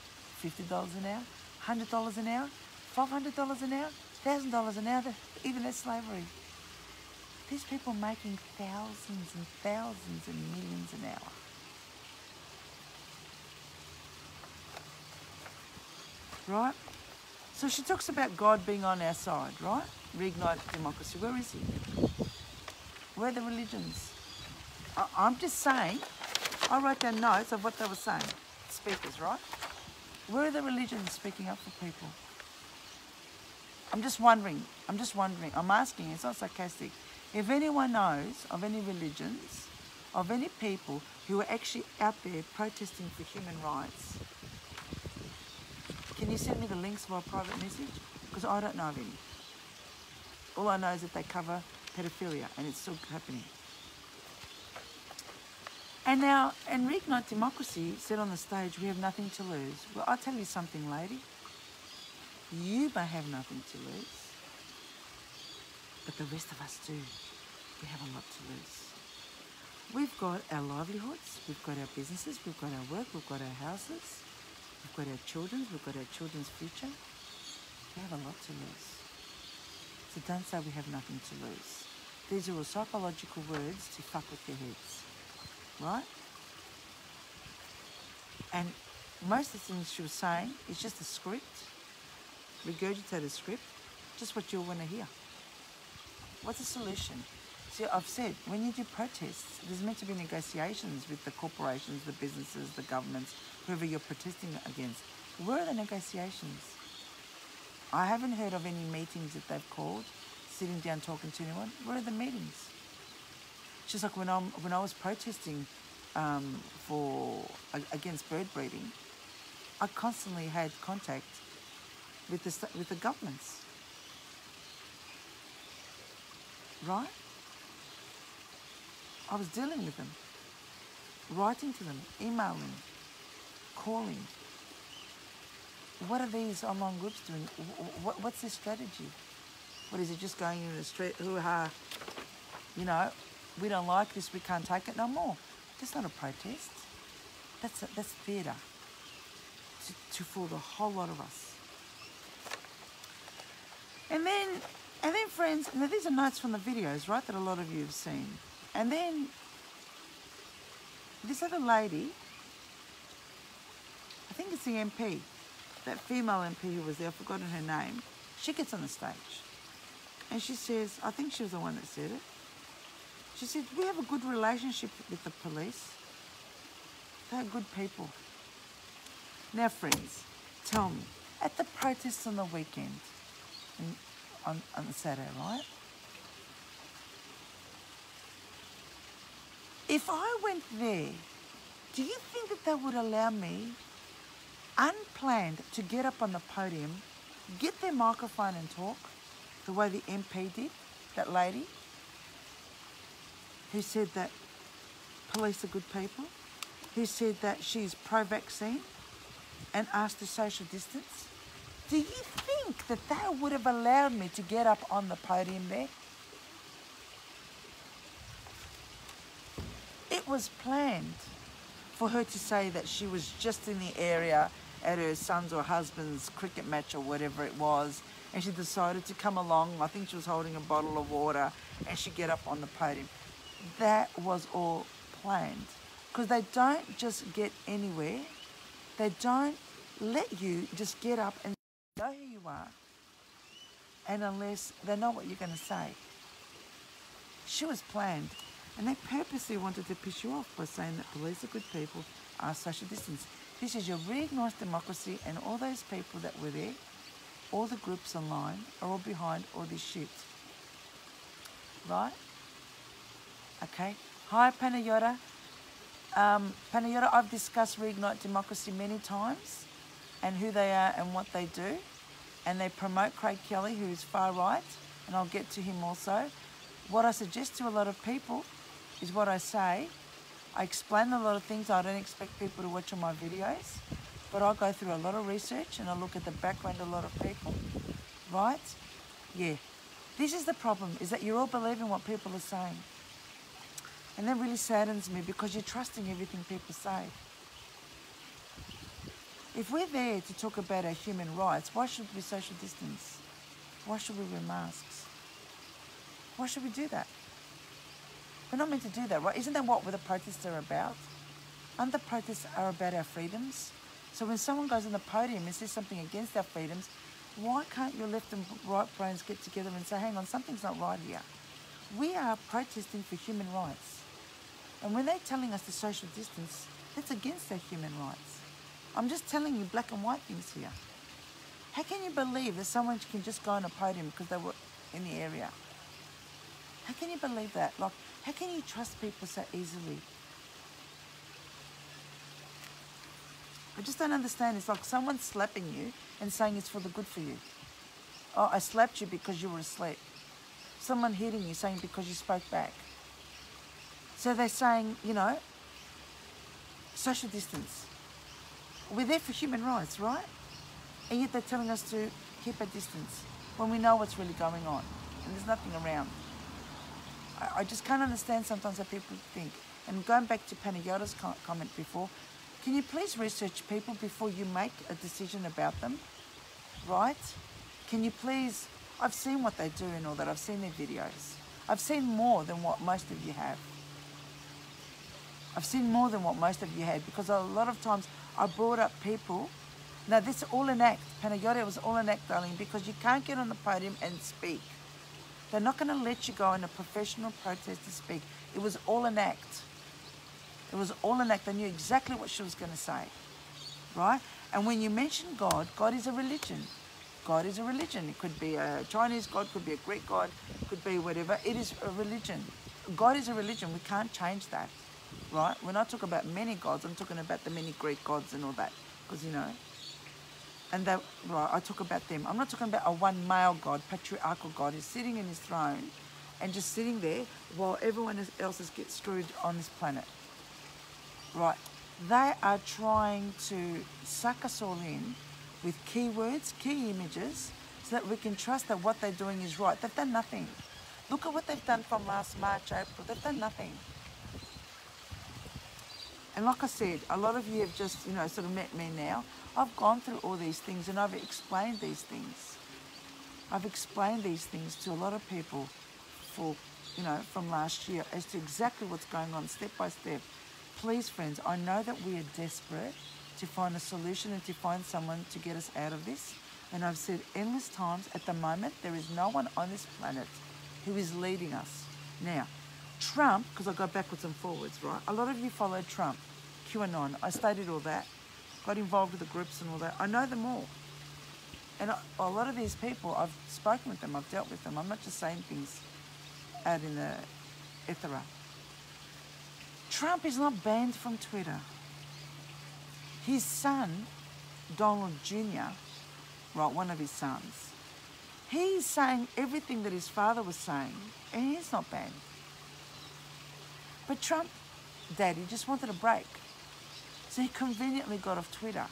$50 an hour, $100 an hour, $500 an hour, $1,000 an hour, even that's slavery. These people making thousands and thousands and millions an hour. Right? So she talks about God being on our side, right? Reignite democracy. Where is he? Where are the religions? I'm just saying, I wrote down notes of what they were saying. Speakers, right? Where are the religions speaking up for people? I'm just wondering. I'm asking, it's not sarcastic. If anyone knows of any religions, of any people who are actually out there protesting for human rights, can you send me the links via private message? Because I don't know of any. All I know is that they cover pedophilia, and it's still happening. And now, and Reignite Democracy said on the stage, we have nothing to lose. Well, I'll tell you something, lady. You may have nothing to lose, but the rest of us do. We have a lot to lose. We've got our livelihoods, we've got our businesses, we've got our work, we've got our houses, we've got our children, we've got our children's future. We have a lot to lose. So don't say we have nothing to lose. These are all psychological words to fuck with your heads, right? And most of the things she was saying is just a script, regurgitated script, just what you'll want to hear. What's the solution? See, I've said, when you do protests, there's meant to be negotiations with the corporations, the businesses, the governments, whoever you're protesting against. Where are the negotiations? I haven't heard of any meetings that they've called, sitting down talking to anyone. Where are the meetings? Just like when I was protesting against bird breeding, I constantly had contact with the governments, right? I was dealing with them, writing to them, emailing, calling. What are these online groups doing? What's their strategy? What is it, just going in the street, hoo-ha, you know, we don't like this, we can't take it no more. That's not a protest. That's theatre for the whole lot of us. And then friends, now these are notes from the videos, right, that a lot of you have seen. And then this other lady, I think it's the MP, that female MP who was there, I've forgotten her name, she gets on the stage and she says, I think she was the one that said it, she said, we have a good relationship with the police. They're good people. Now friends, tell me, at the protests on the weekend, on Saturday, right? If I went there, do you think that they would allow me, unplanned, to get up on the podium, get their microphone and talk the way the MP did, that lady, who said that police are good people, who said that she's pro-vaccine and asked to social distance? Do you think that they would have allowed me to get up on the podium there? It was planned for her to say that she was just in the area at her son's or husband's cricket match or whatever it was, and she decided to come along. I think she was holding a bottle of water, and she'd get up on the podium. That was all planned, because they don't just get anywhere. They don't let you just get up and know who you are, and unless they know what you're going to say. She was planned. And they purposely wanted to piss you off by saying that police are good people, are social distance. This is your recognised democracy, and all those people that were there, all the groups online, are all behind all this shit. Right? Okay. Hi, Panayota. Panayota, I've discussed Reignite Democracy many times and who they are and what they do. And they promote Craig Kelly, who is far right, and I'll get to him also. What I suggest to a lot of people is what I say. I explain a lot of things. I don't expect people to watch all my videos, but I go through a lot of research and I look at the background of a lot of people, right? Yeah. This is the problem, is that you're all believing what people are saying. And that really saddens me because you're trusting everything people say. If we're there to talk about our human rights, why should we social distance? Why should we wear masks? Why should we do that? We're not meant to do that, right? Isn't that what the protests are about? Aren't the protests are about our freedoms? So when someone goes on the podium and says something against our freedoms, why can't your left and right brains get together and say, hang on, something's not right here? We are protesting for human rights. And when they're telling us to social distance, that's against our human rights. I'm just telling you black and white things here. How can you believe that someone can just go on a podium because they were in the area? How can you believe that? Like, how can you trust people so easily? I just don't understand. It's like someone slapping you and saying it's for the good for you. Oh, I slapped you because you were asleep. Someone hitting you saying because you spoke back. So they're saying, you know, social distance. We're there for human rights, right? And yet they're telling us to keep a distance when we know what's really going on and there's nothing around. I just can't understand sometimes how people think. And going back to Panayota's comment before, can you please research people before you make a decision about them, right? Can you please, I've seen what they do and all that, I've seen their videos. I've seen more than what most of you have. I've seen more than what most of you had because a lot of times I brought up people. Now this is all an act. Panayota, was all an act, darling, because you can't get on the podium and speak. They're not going to let you go in a professional protest to speak. It was all an act. It was all an act. They knew exactly what she was going to say, right? And when you mention God, God is a religion. God is a religion. It could be a Chinese God, could be a Greek God, could be whatever. It is a religion. God is a religion. We can't change that, right? When I talk about many gods, I'm talking about the many Greek gods and all that, because, you know, and that, right, I talk about them. I'm not talking about a one male God, patriarchal God who's sitting in his throne and just sitting there while everyone else gets screwed on this planet. Right. They are trying to suck us all in with keywords, key images, so that we can trust that what they're doing is right. They've done nothing. Look at what they've done from last March, April. They've done nothing. And like I said, a lot of you have just, you know, sort of met me now. I've gone through all these things and I've explained these things. I've explained these things to a lot of people for, you know, from last year as to exactly what's going on step by step. Please, friends, I know that we are desperate to find a solution and to find someone to get us out of this. And I've said endless times, at the moment, there is no one on this planet who is leading us. Now, Trump, because I go backwards and forwards, right? A lot of you followed Trump, QAnon. I stated all that, got involved with the groups and all that. I know them all. And a lot of these people, I've spoken with them, I've dealt with them. I'm not just saying things out in the ether. Trump is not banned from Twitter. His son, Donald Jr., right, one of his sons, he's saying everything that his father was saying, and he's not banned. But Trump, Daddy, just wanted a break. So he conveniently got off Twitter.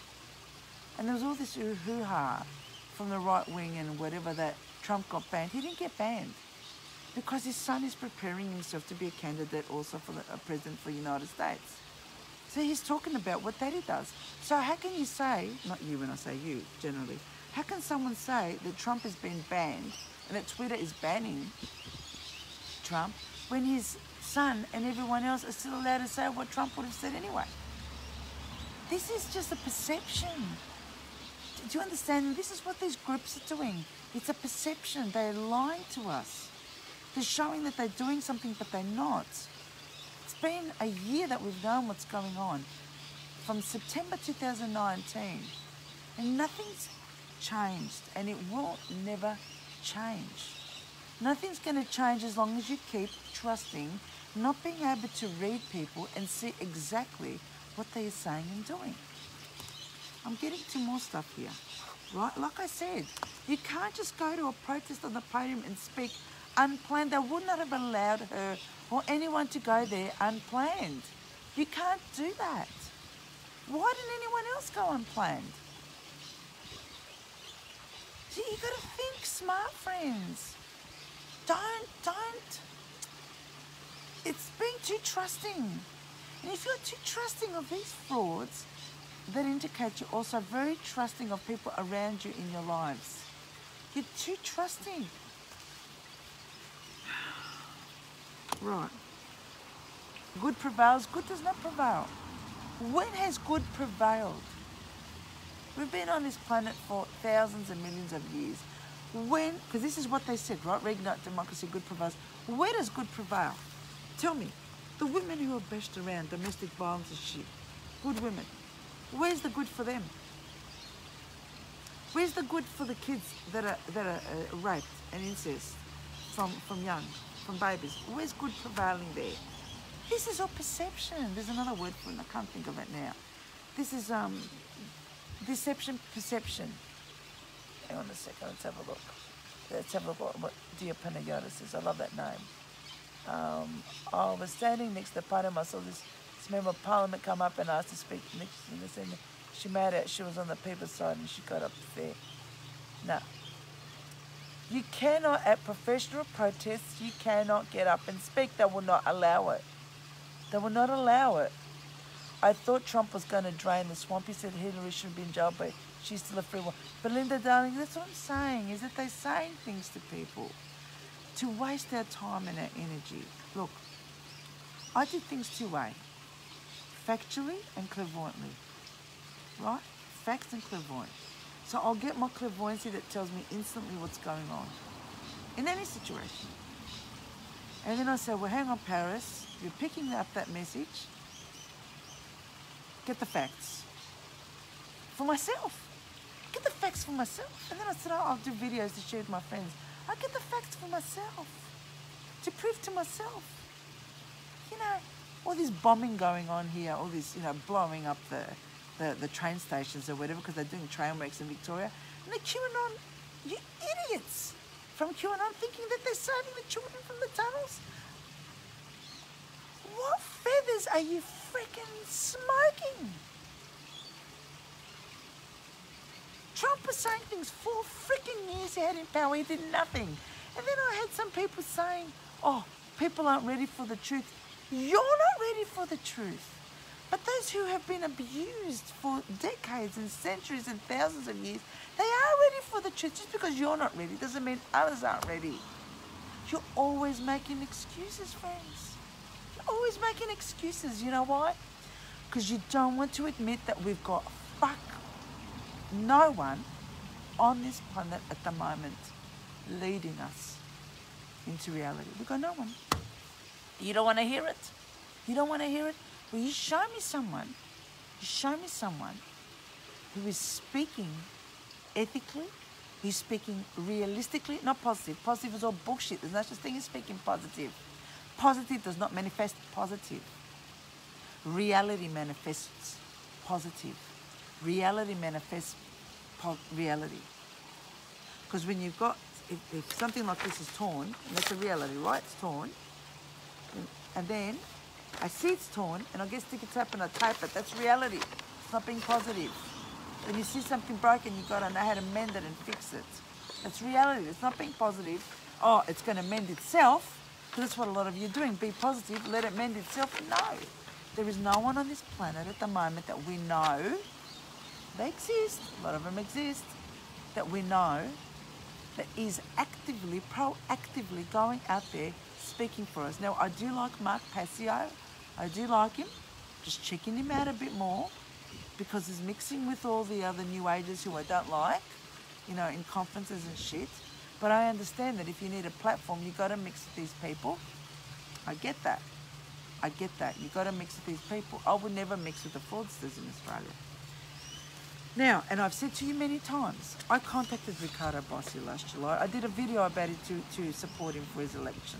And there was all this hoo-ha from the right wing and whatever that Trump got banned. He didn't get banned because his son is preparing himself to be a candidate also for a president for the United States. So he's talking about what Daddy does. So how can you say, not you when I say you, generally, how can someone say that Trump has been banned and that Twitter is banning Trump when his son and everyone else are still allowed to say what Trump would have said anyway? This is just a perception. Do you understand? This is what these groups are doing. It's a perception. They're lying to us. They're showing that they're doing something, but they're not. been a year that we've known what's going on. From September 2019, and nothing's changed, and it will never change. Nothing's going to change as long as you keep trusting, not being able to read people and see exactly what they are saying and doing. I'm getting to more stuff here, right? Like I said, you can't just go to a protest on the podium and speak unplanned. They would not have allowed her or anyone to go there unplanned. You can't do that. Why didn't anyone else go unplanned? See, you got to think smart, friends. Don't. It's being too trusting. And if you're too trusting of these frauds, that indicates you're also very trusting of people around you in your lives. You're too trusting. Right. Good prevails, good does not prevail. When has good prevailed? We've been on this planet for thousands and millions of years. When, because this is what they said, right? Reignite democracy, good prevails. Where does good prevail? Tell me, the women who are bashed around, domestic violence and shit, good women, where's the good for them? Where's the good for the kids that are raped and incest from young, from babies? Where's good prevailing there? This is all perception. There's another word for it, I can't think of it now. This is deception, perception. Hang on a second, let's have a look. Let's have a look at what Dear Panagiotis says. I love that name. I was standing next to the podium. I saw this member of Parliament come up and asked to speak next to this, and she made out she was on the people's side and she got up there. No. You cannot, at professional protests, you cannot get up and speak. They will not allow it. They will not allow it. I thought Trump was going to drain the swamp. He said Hillary shouldn't be in jail, but she's still a free one. But Linda, darling, that's what I'm saying, is that they're saying things to people to waste our time and our energy. Look, I do things two-way, factually and clairvoyantly, right? Facts and clairvoyance. So I'll get my clairvoyancy that tells me instantly what's going on in any situation. And then I say, well, hang on, Paris, you're picking up that message. Get the facts for myself. Get the facts for myself. And then I said, oh, I'll do videos to share with my friends. I get the facts for myself, to prove to myself. You know, all this bombing going on here, all this, you know, blowing up the train stations or whatever, because they're doing train wrecks in Victoria. And the QAnon, you idiots from QAnon thinking that they're saving the children from the tunnels. What feathers are you freaking smoking? Trump was saying things 4 freaking years he had in power, he did nothing. And then I had some people saying, oh, people aren't ready for the truth. You're not ready for the truth. But those who have been abused for decades and centuries and thousands of years, they are ready for the truth. Just because you're not ready doesn't mean others aren't ready. You're always making excuses, friends. You're always making excuses. You know why? Because you don't want to admit that we've got no one on this planet at the moment leading us into reality. We've got no one. You don't want to hear it? You don't want to hear it? Well, you show me someone who is speaking ethically, who's speaking realistically, not positive. Positive is all bullshit. There's no such thing as speaking positive. Positive does not manifest positive. Reality manifests positive. Reality manifests reality. Because when you've got, if something like this is torn, and that's a reality, right? It's torn. And then I see it's torn, and I get sticky tape and I tape it. That's reality. It's not being positive. When you see something broken, you've got to know how to mend it and fix it. That's reality. It's not being positive. Oh, it's going to mend itself. Because that's what a lot of you are doing. Be positive, let it mend itself. No. There is no one on this planet at the moment that we know. They exist. A lot of them exist. That we know that is actively, proactively going out there speaking for us. Now, I do like Mark Passio. I do like him. Just checking him out a bit more because he's mixing with all the other new agers who I don't like, you know, in conferences and shit. But I understand that if you need a platform, you've got to mix with these people. I get that. I get that. You got to mix with these people. I would never mix with the fraudsters in Australia. Now, and I've said to you many times, I contacted Ricardo Bossi last July. I did a video about it to support him for his election.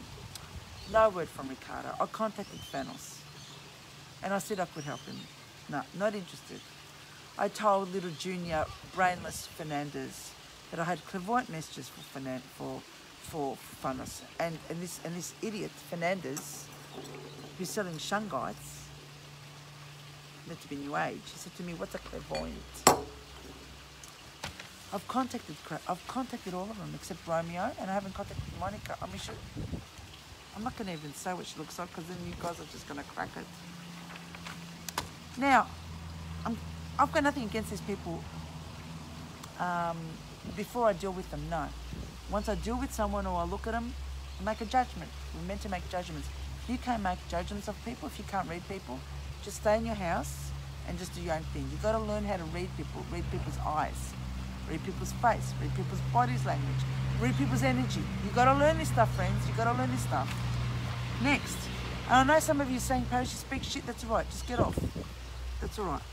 No word from Ricardo. I contacted Fanos and I said I could help him. No, not interested. I told little junior brainless Fernandez that I had clairvoyant messages for Fanos, and this idiot Fernandez, who's selling Shungites, meant to be new age. He said to me, "What's a clairvoyant?" I've contacted all of them except Romeo, and I haven't contacted Monica. I mean, I'm not going to even say what she looks like, because then you guys are just going to crack it. Now, I've got nothing against these people. Before I deal with them, no. Once I deal with someone or I look at them, I make a judgment. We're meant to make judgments. If you can't make judgments of people, if you can't read people, just stay in your house and just do your own thing. You've got to learn how to read people, read people's eyes, read people's face, read people's body's language, read people's energy. You've got to learn this stuff, friends. You've got to learn this stuff. Next. And I know some of you are saying, Paris, you speak shit. That's all right. Just get off. That's all right.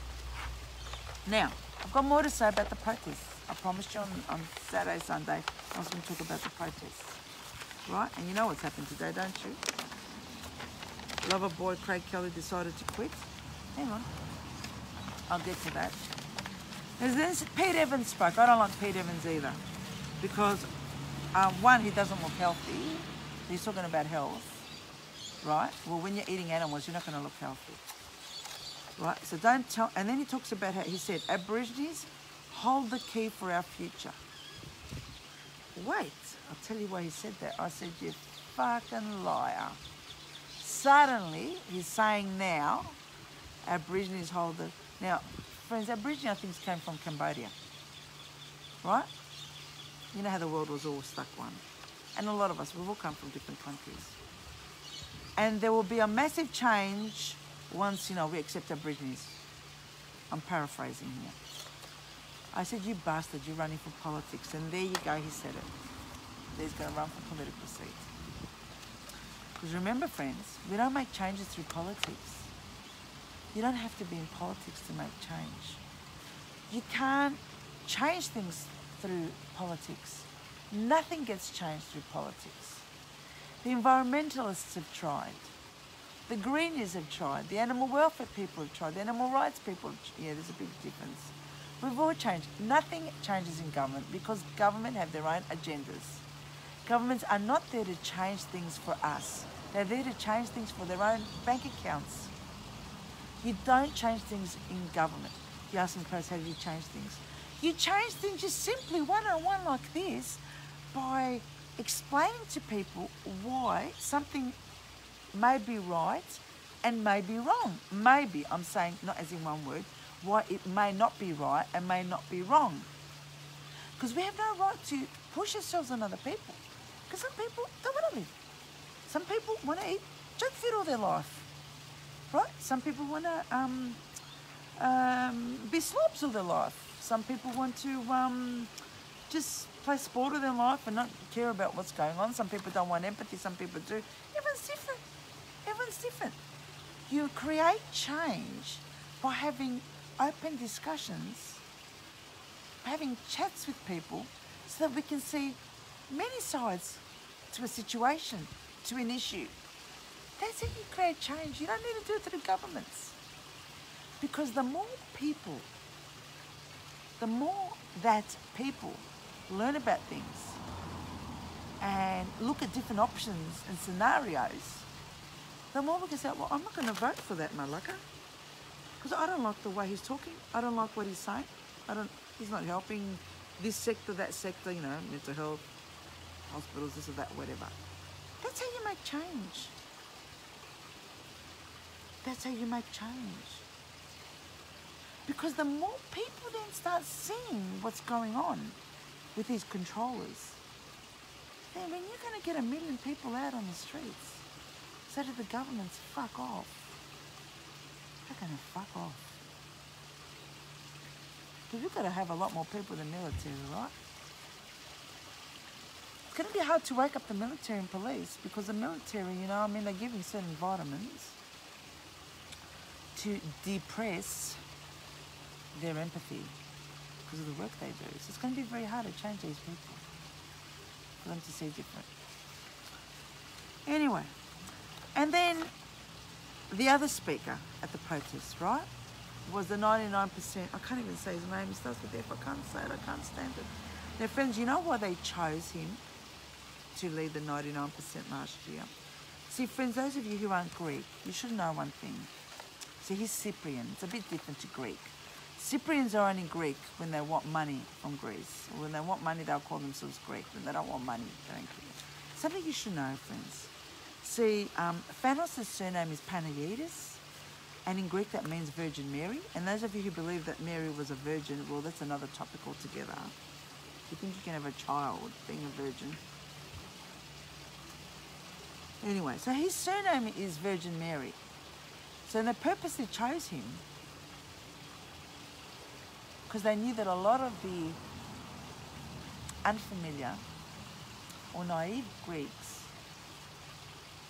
Now, I've got more to say about the protests. I promised you on Saturday, Sunday, I was going to talk about the protests. Right? And you know what's happened today, don't you? Lover boy Craig Kelly decided to quit. Hang on. I'll get to that. There's Pete Evans spoke. I don't like Pete Evans either. Because, one, he doesn't look healthy. He's talking about health. Right? Well, when you're eating animals, you're not going to look healthy. Right? So don't tell... And then he talks about how he said, Aborigines hold the key for our future. Wait, I'll tell you why he said that. I said, you fucking liar. Suddenly, he's saying now, Aborigines hold the... Now, friends, Aborigine, I think, came from Cambodia. Right? You know how the world was all stuck one. And a lot of us, we've all come from different countries. And there will be a massive change once, you know, we accept Aborigines. I'm paraphrasing here. I said, you bastard, you're running for politics. And there you go, he said it. He's going to run for political seats. Because remember, friends, we don't make changes through politics. You don't have to be in politics to make change. You can't change things through politics. Nothing gets changed through politics. The environmentalists have tried. The greenies have tried. The animal welfare people have tried. The animal rights people have tried. Yeah, there's a big difference. We've all changed. Nothing changes in government because government have their own agendas. Governments are not there to change things for us. They're there to change things for their own bank accounts. You don't change things in government. You ask me, Chris, how do you change things? You change things just simply one-on-one like this by explaining to people why something may be right and may be wrong. Maybe, I'm saying, not as in one word, why it may not be right and may not be wrong. Because we have no right to push ourselves on other people. Because some people don't want to live. Some people want to eat junk food all their life. Right? Some people want to be slobs all their life. Some people want to just play sport all their life and not care about what's going on. Some people don't want empathy, some people do. Everyone's different. Everyone's different. You create change by having open discussions, having chats with people so that we can see many sides to a situation, to an issue. That's how you create change. You don't need to do it through governments. Because the more that people learn about things and look at different options and scenarios, the more we can say, well, I'm not going to vote for that malaka because I don't like the way he's talking. I don't like what he's saying. He's not helping this sector, that sector, you know, mental health, hospitals, this or that, whatever. That's how you make change. That's how you make change. Because the more people then start seeing what's going on with these controllers, then when you're going to get 1 million people out on the streets, so to the governments, fuck off. They're going to fuck off. Because we've got to have a lot more people in the military, right? It's going to be hard to wake up the military and police because the military, you know, I mean, they're giving certain vitamins. to depress their empathy because of the work they do. So it's going to be very hard to change these people, for them to see different. Anyway, and then the other speaker at the protest, right, was the 99%, I can't even say his name, he starts with F, I can't say it, I can't stand it. Now friends, you know why they chose him to lead the 99% last year? See friends, those of you who aren't Greek, you should know one thing. See, he's Cyprian, it's a bit different to Greek. Cyprians are only Greek when they want money from Greece. Or when they want money, they'll call themselves Greek. When they don't want money, they don't care. Something you should know, friends. See, Phanos' surname is Panagiotis, and in Greek that means Virgin Mary. And those of you who believe that Mary was a virgin, well, that's another topic altogether. You think you can have a child being a virgin? Anyway, so his surname is Virgin Mary. So they purposely chose him because they knew that a lot of the unfamiliar or naive Greeks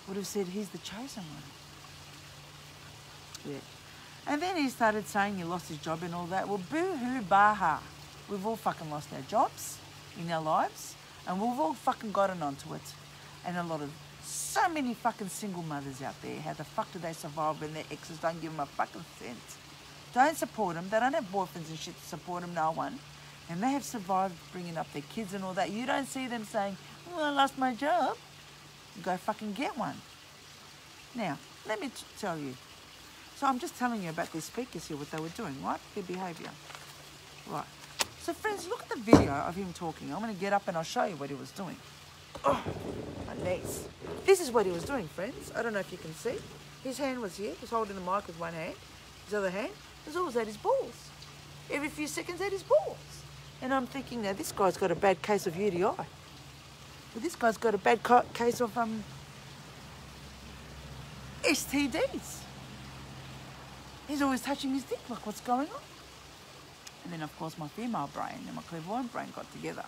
would have said, he's the chosen one. Yeah. And then he started saying he lost his job and all that. Well, boo-hoo, baha. We've all fucking lost our jobs in our lives, and we've all fucking gotten onto it. And so many fucking single mothers out there, how the fuck do they survive when their exes don't give them a fucking cent? Don't support them. They don't have boyfriends and shit to support them, no one. And they have survived bringing up their kids and all that. You don't see them saying, oh, I lost my job. Go fucking get one. Now, let me tell you. So I'm just telling you about these speakers here, what they were doing, right? Their behaviour. Right. So friends, look at the video of him talking. I'm going to get up and I'll show you what he was doing. Oh, my legs. This is what he was doing, friends. I don't know if you can see. His hand was here. He was holding the mic with one hand. His other hand was always at his balls. Every few seconds at his balls. And I'm thinking, now this guy's got a bad case of UTI. Well, this guy's got a bad case of STDs. He's always touching his dick, like what's going on? And then of course my female brain and my clairvoyant brain got together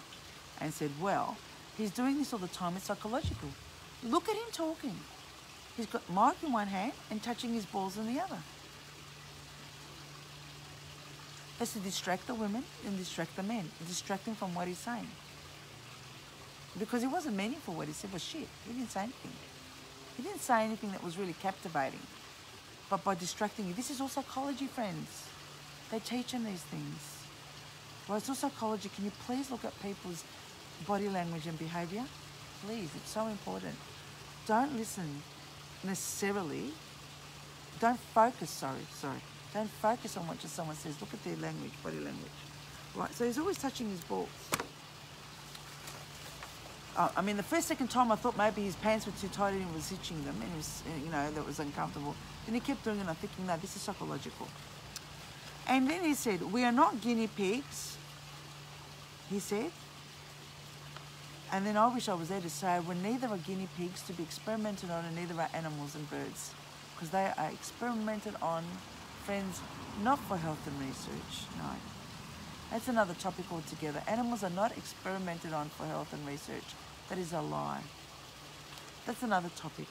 and said, well, he's doing this all the time, it's psychological. Look at him talking. He's got mic in one hand and touching his balls in the other. That's to distract the women and distract the men, distract him from what he's saying. Because it wasn't meaningful what he said was shit. He didn't say anything. He didn't say anything that was really captivating. But by distracting you, this is all psychology, friends. They teach them these things. Well, it's all psychology. Can you please look at people's body language and behaviour? Please, it's so important. Don't listen necessarily. Don't focus, sorry. Don't focus on what someone says. Look at their language, body language. Right, so he's always touching his balls. I mean, the second time I thought maybe his pants were too tight and he was itching them and he was, that was uncomfortable. Then he kept doing it and I'm thinking, no, this is psychological. And then he said, we are not guinea pigs, he said. And then I wish I was there to say, we're neither are guinea pigs to be experimented on and neither are animals and birds. Because they are experimented on, friends, not for health and research, no. That's another topic altogether. Animals are not experimented on for health and research. That is a lie. That's another topic.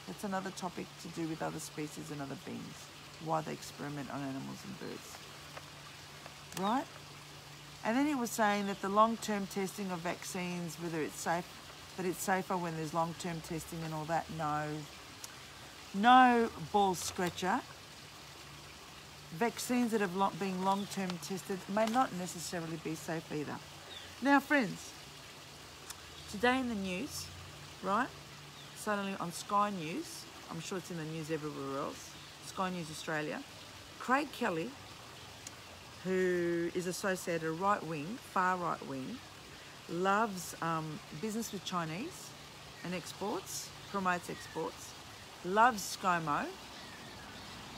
That's another topic to do with other species and other beings. Why they experiment on animals and birds. Right? And then he was saying that the long-term testing of vaccines, whether it's safe, that it's safer when there's long-term testing and all that. No. No, ball scratcher. Vaccines that have been long-term tested may not necessarily be safe either. Now, friends, today in the news, right, suddenly on Sky News, I'm sure it's in the news everywhere else, Sky News Australia, Craig Kelly, who is associated right-wing, far right-wing, loves business with Chinese and exports, promotes exports, loves ScoMo,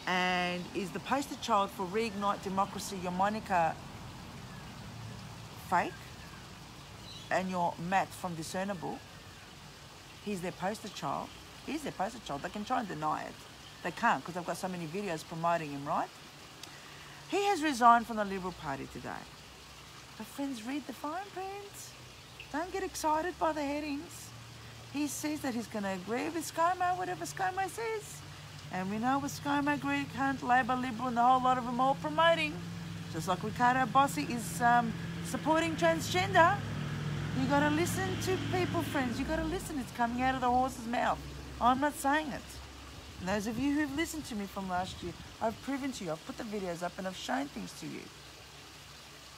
and is the poster child for Reignite Democracy, your Monica fake, and your Matt from Discernible. He's their poster child. He's their poster child. They can try and deny it. They can't because they've got so many videos promoting him, right? He has resigned from the Liberal Party today. But friends, read the fine print. Don't get excited by the headings. He says that he's going to agree with ScoMo, whatever ScoMo says. And we know with ScoMo, Greek, Hunt, Labor, Liberal, and the whole lot of them all promoting, just like Ricardo Bossi is supporting transgender. You got to listen to people, friends. You got to listen. It's coming out of the horse's mouth. I'm not saying it. And those of you who've listened to me from last year, I've proven to you. I've put the videos up and I've shown things to you.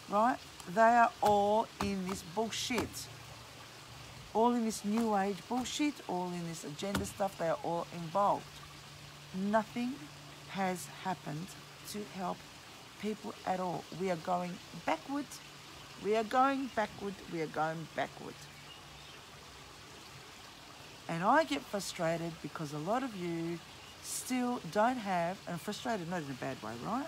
Right? They are all in this bullshit. All in this new age bullshit, all in this agenda stuff. They are all involved. Nothing has happened to help people at all. We are going backward. We are going backward. We are going backward. And I get frustrated because a lot of you still don't have, and frustrated not in a bad way, right?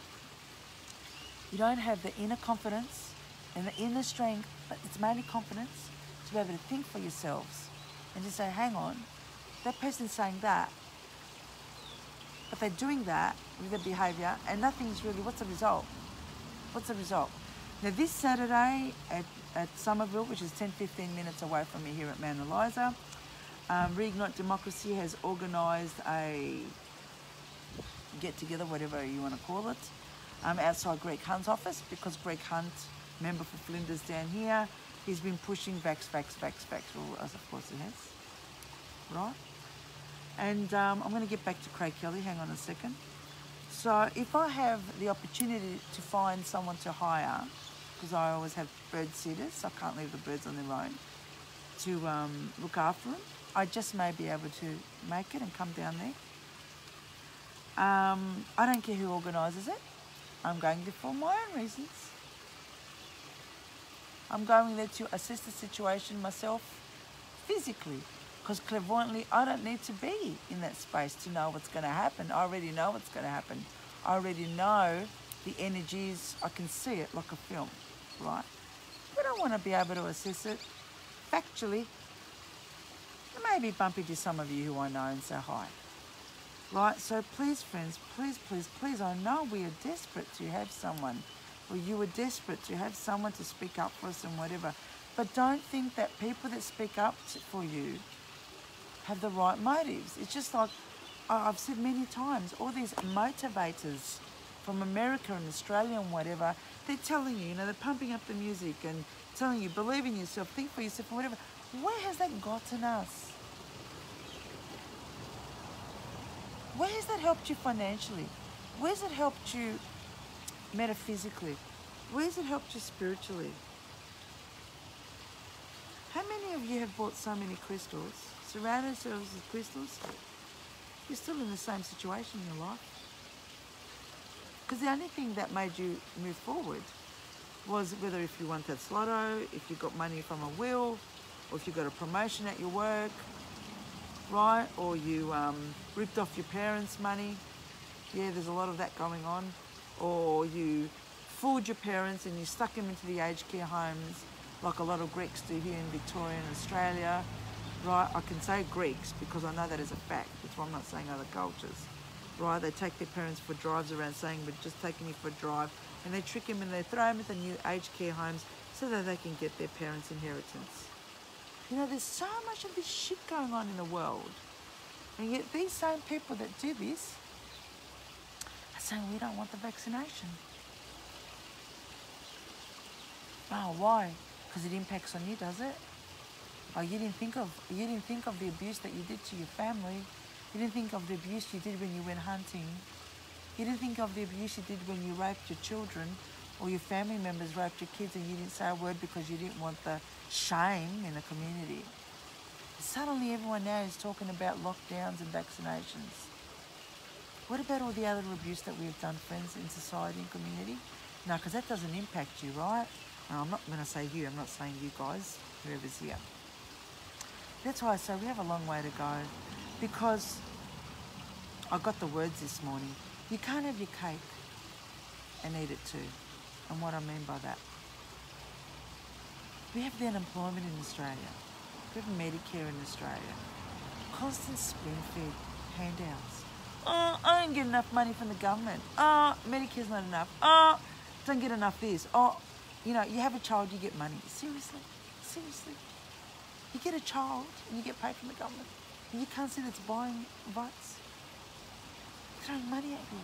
You don't have the inner confidence and the inner strength, but it's mainly confidence, to be able to think for yourselves and just say, hang on, that person's saying that, but they're doing that with their behaviour and nothing's really, what's the result? What's the result? Now this Saturday at Somerville, which is 10-15 minutes away from me here at Mount Eliza, Reignite Democracy has organised a get-together, whatever you want to call it, outside Greg Hunt's office, because Greg Hunt, member for Flinders down here, he's been pushing vax. Well, as of course he has, right? And I'm going to get back to Craig Kelly, hang on a second. So if I have the opportunity to find someone to hire, because I always have bird sitters, so I can't leave the birds on their own, to look after them, I just may be able to make it and come down there. I don't care who organises it. I'm going there for my own reasons. I'm going there to assess the situation myself physically, because clairvoyantly I don't need to be in that space to know what's going to happen. I already know what's going to happen. I already know the energies. I can see it like a film, right? But I want to be able to assess it factually. It may be bumpy to some of you who I know and say hi. Right, so please, friends, please, I know we are desperate to have someone, or you are desperate to have someone to speak up for us and whatever, but don't think that people that speak up for you have the right motives. It's just like I've said many times, all these motivators from America and Australia and whatever, they're telling you, they're pumping up the music and telling you, believe in yourself, think for yourself and whatever. Where has that gotten us? Where has that helped you financially? Where's it helped you metaphysically? Where's it helped you spiritually? How many of you have bought so many crystals, surrounded yourselves with crystals? You're still in the same situation in your life. Because the only thing that made you move forward was whether if you won that lotto, if you got money from a will, or if you got a promotion at your work, right? Or you ripped off your parents' money. Yeah, there's a lot of that going on. Or you fooled your parents and you stuck them into the aged care homes, like a lot of Greeks do here in Victoria and Australia, right? I can say Greeks because I know that as a fact. That's why I'm not saying other cultures, right? They take their parents for drives around saying, we're just taking you for a drive, and they trick them and they throw them at the new aged care homes so that they can get their parents' inheritance. There's so much of this shit going on in the world. And yet these same people that do this are saying we don't want the vaccination. Oh, why? Because it impacts on you, does it? Oh, you didn't think of the abuse that you did to your family. You didn't think of the abuse you did when you went hunting. You didn't think of the abuse you did when you raped your children, or your family members raped your kids and you didn't say a word because you didn't want the shame in the community. Suddenly everyone now is talking about lockdowns and vaccinations. What about all the other abuse that we've done, friends, in society and community? No, because that doesn't impact you, right? No, I'm not going to say you, I'm not saying you guys, whoever's here. That's why I say we have a long way to go, because I got the words this morning. You can't have your cake and eat it too. And what I mean by that, we have the unemployment in Australia. We have Medicare in Australia. Constant spoon-fed handouts. Oh, I don't get enough money from the government. Oh, Medicare's not enough. Oh, don't get enough this. Oh, you have a child, you get money. Seriously? Seriously? You get a child and you get paid from the government. And you can't see that's buying votes. throwing money at you.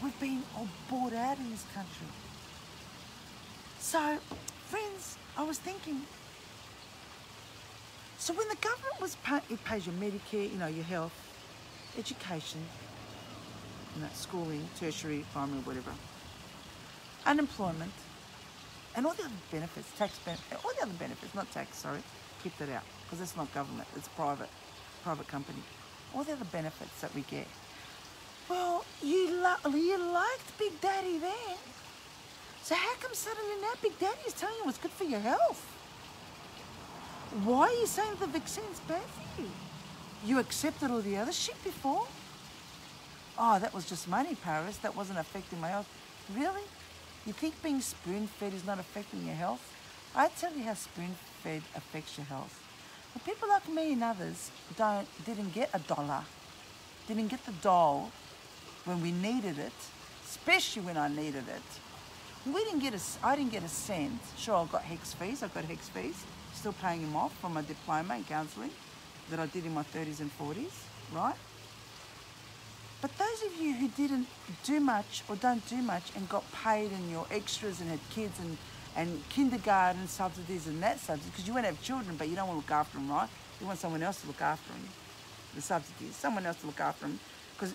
We've been all bought out in this country. So, friends, I was thinking, so when the government it pays your Medicare, your health, education, schooling, tertiary, primary, whatever, unemployment, and all the other benefits, all the other benefits, not tax, sorry, keep that out, because that's not government, it's private company. All the other benefits that we get. Well, you liked Big Daddy then. So how come suddenly now Big Daddy is telling you what's good for your health? Why are you saying the vaccine's bad for you? You accepted all the other shit before? Oh, that was just money, Paris. That wasn't affecting my health. Really? You think being spoon-fed is not affecting your health? I tell you how spoon-fed affects your health. Well, people like me and others didn't get $1, didn't get the doll when we needed it, especially when I needed it. I didn't get a cent. Sure, I got HECS fees. Still paying him off from my diploma in counselling that I did in my 30s and 40s, right? But those of you who didn't do much or don't do much and got paid and your extras and had kids and kindergarten subsidies and that subsidy, because you won't have children, but you don't want to look after them, right? You want someone else to look after them, the subsidies, someone else to look after them, because,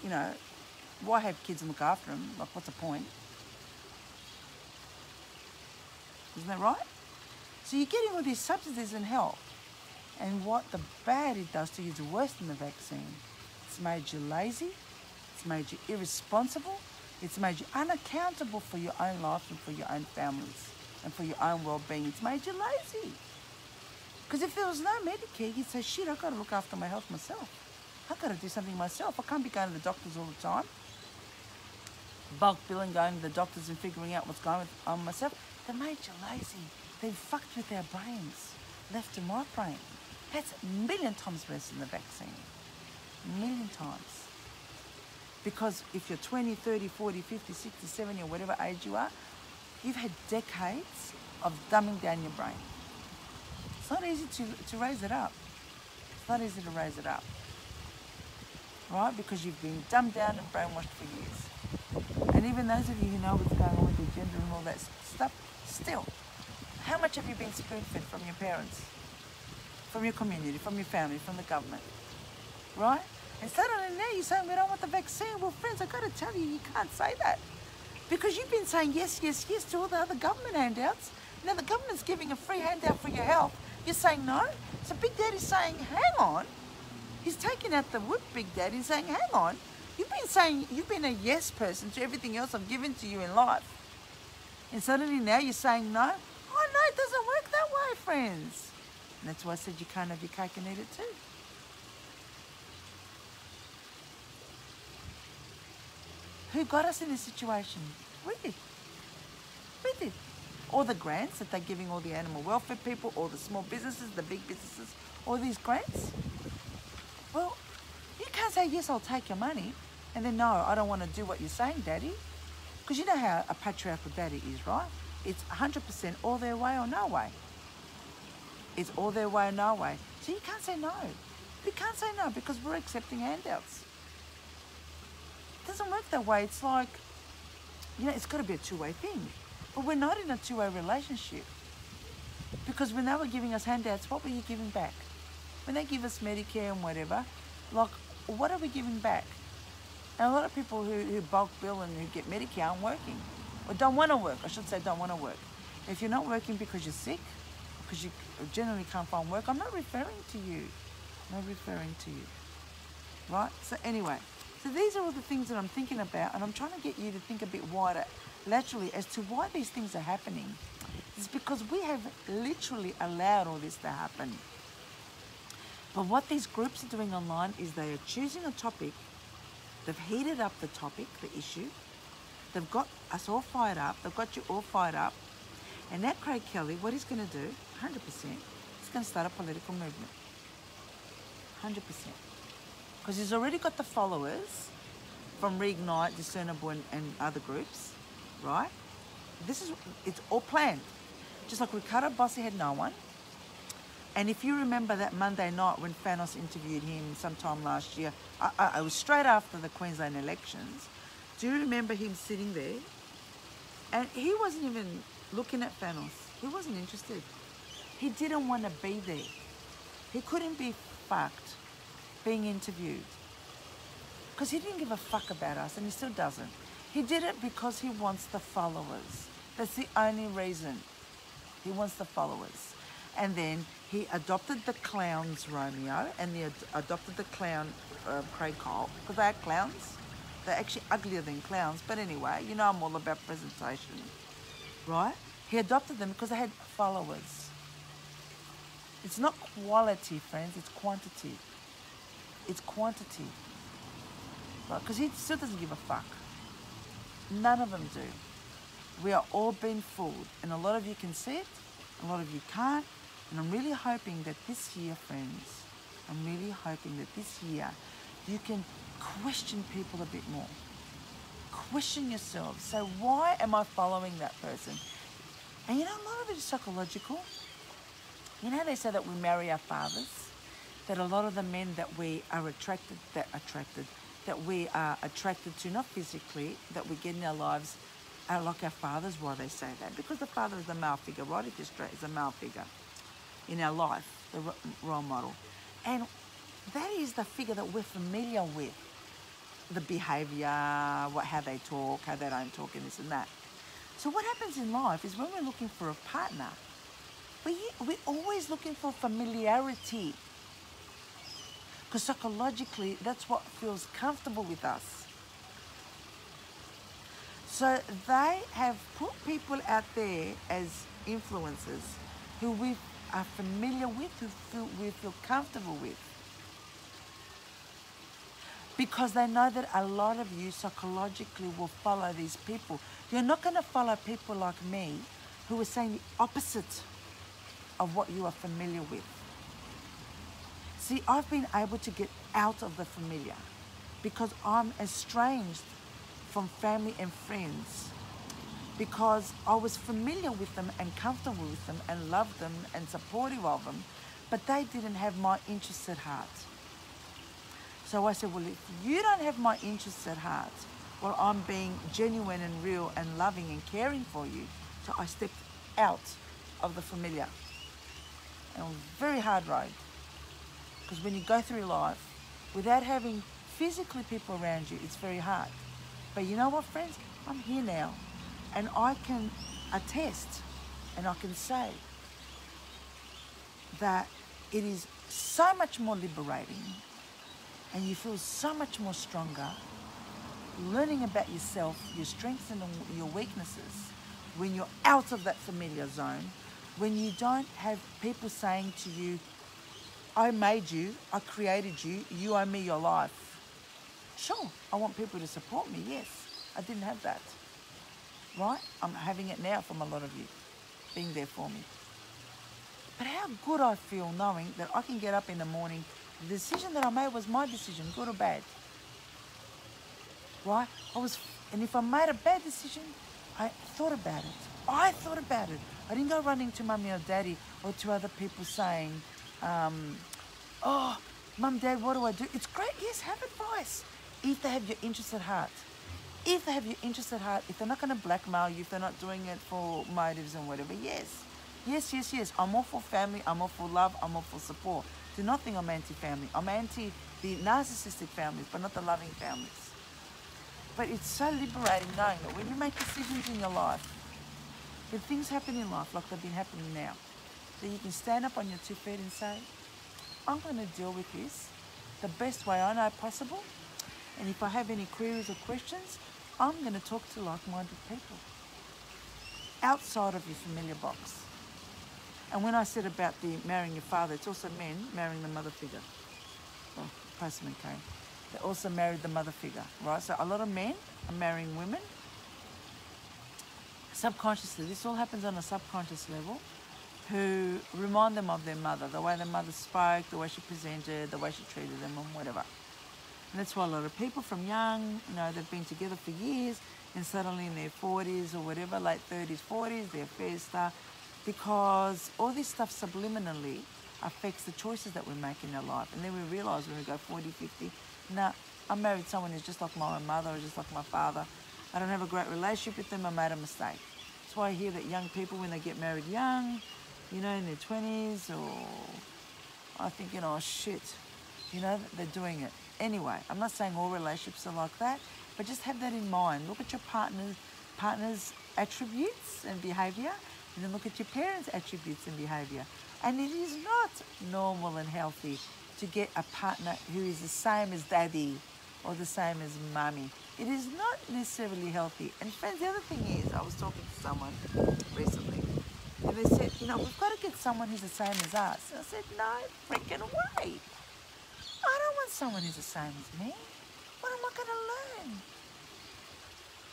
why have kids and look after them? Like, what's the point? Isn't that right? So you're getting all these subsidies and help, and what the bad it does to you is worse than the vaccine. It's made you lazy, it's made you irresponsible, it's made you unaccountable for your own life and for your own families and for your own well-being. It's made you lazy. Because if there was no Medicare, you'd say, shit, I've got to look after my health myself. I've got to do something myself. I can't be going to the doctors all the time. Bulk billing, going to the doctors and figuring out what's going on myself. They made you lazy. They fucked with our brains, left and right brain. That's a million times worse than the vaccine. A million times. Because if you're 20, 30, 40, 50, 60, 70 or whatever age you are, you've had decades of dumbing down your brain. It's not easy to raise it up. It's not easy to raise it up. Right? Because you've been dumbed down and brainwashed for years. And even those of you who know what's going on with your gender and all that stuff, still, how much have you been spoon-fed from your parents, from your community, from your family, from the government? Right? And suddenly now you're saying we don't want the vaccine. Well, friends, I've got to tell you, you can't say that. Because you've been saying yes, yes, yes to all the other government handouts. Now the government's giving a free handout for your health. You're saying no? So Big Daddy's saying, hang on. He's taking out the wood, Big Daddy, and saying, hang on. You've been a yes person to everything else I've given to you in life. And suddenly now you're saying no? Oh no, it doesn't work that way, friends. And that's why I said you can't have your cake and eat it too. Who got us in this situation? We did. We did. All the grants that they're giving all the animal welfare people, all the small businesses, the big businesses, all these grants. Well, you can't say, yes, I'll take your money, and then, no, I don't want to do what you're saying, Daddy. Because you know how a patriarchal daddy is, right? It's 100% all their way or no way. It's all their way or no way. So you can't say no. You can't say no because we're accepting handouts. It doesn't work that way. It's like, it's got to be a two-way thing. But we're not in a two-way relationship. Because when they were giving us handouts, what were you giving back? When they give us Medicare and whatever, like, what are we giving back? And a lot of people who bulk bill and who get Medicare aren't working. Or don't want to work, I should say don't want to work. If you're not working because you're sick, because you generally can't find work, I'm not referring to you. I'm not referring to you. Right? So anyway, so these are all the things that I'm thinking about, and I'm trying to get you to think a bit wider, laterally, as to why these things are happening. It's because we have literally allowed all this to happen. But what these groups are doing online is they are choosing a topic, they've heated up the topic, the issue, they've got us all fired up, they've got you all fired up, and now Craig Kelly, what he's going to do, 100%, he's going to start a political movement. 100%. Because he's already got the followers from Reignite, Discernible and other groups, right? It's all planned. Just like Ricardo Bossi had no one. And if you remember that Monday night when Thanos interviewed him sometime last year, I was straight after the Queensland elections. Do you remember him sitting there? And he wasn't even looking at Thanos. He wasn't interested. He didn't want to be there. He couldn't be fucked being interviewed. Because he didn't give a fuck about us, and he still doesn't. He did it because he wants the followers. That's the only reason. He wants the followers. And then he adopted the clowns, Romeo, and he adopted the clown, Craig Cole, because they're clowns. They're actually uglier than clowns, but anyway, you know I'm all about presentation, right? He adopted them because they had followers. It's not quality, friends, it's quantity. It's quantity. Right? Because he still doesn't give a fuck. None of them do. We are all being fooled, and a lot of you can see it, a lot of you can't, and I'm really hoping that this year, friends, I'm really hoping that this year you can question people a bit more. Question yourselves. Say, why am I following that person? And you know, a lot of it is psychological. You know, they say that we marry our fathers, that a lot of the men that we are attracted to, not physically, that we get in our lives are like our fathers. Why they say that? Because the father is the male figure, right? If you're straight, is a male figure in our life, the role model. And that is the figure that we're familiar with. The behaviour, how they talk, how they don't talk, and this and that. So what happens in life is when we're looking for a partner, we're always looking for familiarity. Because psychologically, that's what feels comfortable with us. So they have put people out there as influencers who we are familiar with, we feel comfortable with. Because they know that a lot of you psychologically will follow these people. You're not going to follow people like me who are saying the opposite of what you are familiar with. See, I've been able to get out of the familiar because I'm estranged from family and friends because I was familiar with them and comfortable with them and loved them and supportive of them, but they didn't have my interests at heart. So I said, well, if you don't have my interests at heart, well, I'm being genuine and real and loving and caring for you. So I stepped out of the familiar. And it was a very hard road. Because when you go through life, without having physically people around you, it's very hard. But you know what, friends? I'm here now. And I can attest and I can say that it is so much more liberating and you feel so much more stronger learning about yourself, your strengths and your weaknesses when you're out of that familiar zone, when you don't have people saying to you, I made you, I created you, you owe me your life. Sure, I want people to support me, yes. I didn't have that, right? I'm having it now from a lot of you, being there for me. But how good I feel knowing that I can get up in the morning. The decision that I made was my decision, good or bad, right? And if I made a bad decision, I thought about it. I thought about it. I didn't go running to mummy or daddy or to other people saying, oh, mum, dad, what do I do? It's great, yes, have advice. If they have your interest at heart. If they have your interest at heart, if they're not going to blackmail you, if they're not doing it for motives and whatever, yes. Yes, yes, yes. I'm all for family, I'm all for love, I'm all for support. Do not think I'm anti-family. I'm anti the narcissistic families, but not the loving families. But it's so liberating knowing that when you make decisions in your life, when things happen in life like they've been happening now, that you can stand up on your 2 feet and say, I'm going to deal with this the best way I know possible. And if I have any queries or questions, I'm going to talk to like-minded people outside of your familiar box. And when I said about the marrying your father, it's also men marrying the mother figure. Well, the postman came. They also married the mother figure, right? So a lot of men are marrying women subconsciously. This all happens on a subconscious level, who remind them of their mother, the way their mother spoke, the way she presented, the way she treated them, and whatever. And that's why a lot of people from young, they've been together for years, and suddenly in their 40s or whatever, late 30s, 40s, their affairs start, because all this stuff subliminally affects the choices that we make in our life. And then we realise when we go 40, 50, nah, I married someone who's just like my own mother or just like my father. I don't have a great relationship with them, I made a mistake. That's why I hear that young people, when they get married young, you know, in their 20s, or I'm thinking, oh shit, you know, they're doing it. Anyway, I'm not saying all relationships are like that, but just have that in mind. Look at your partner's attributes and behaviour, and then look at your parents' attributes and behaviour. And it is not normal and healthy to get a partner who is the same as daddy or the same as mummy. It is not necessarily healthy. And friends, the other thing is, I was talking to someone recently, and they said, you know, we've got to get someone who's the same as us. And I said, no freaking way. I don't want someone who's the same as me. What am I going to learn?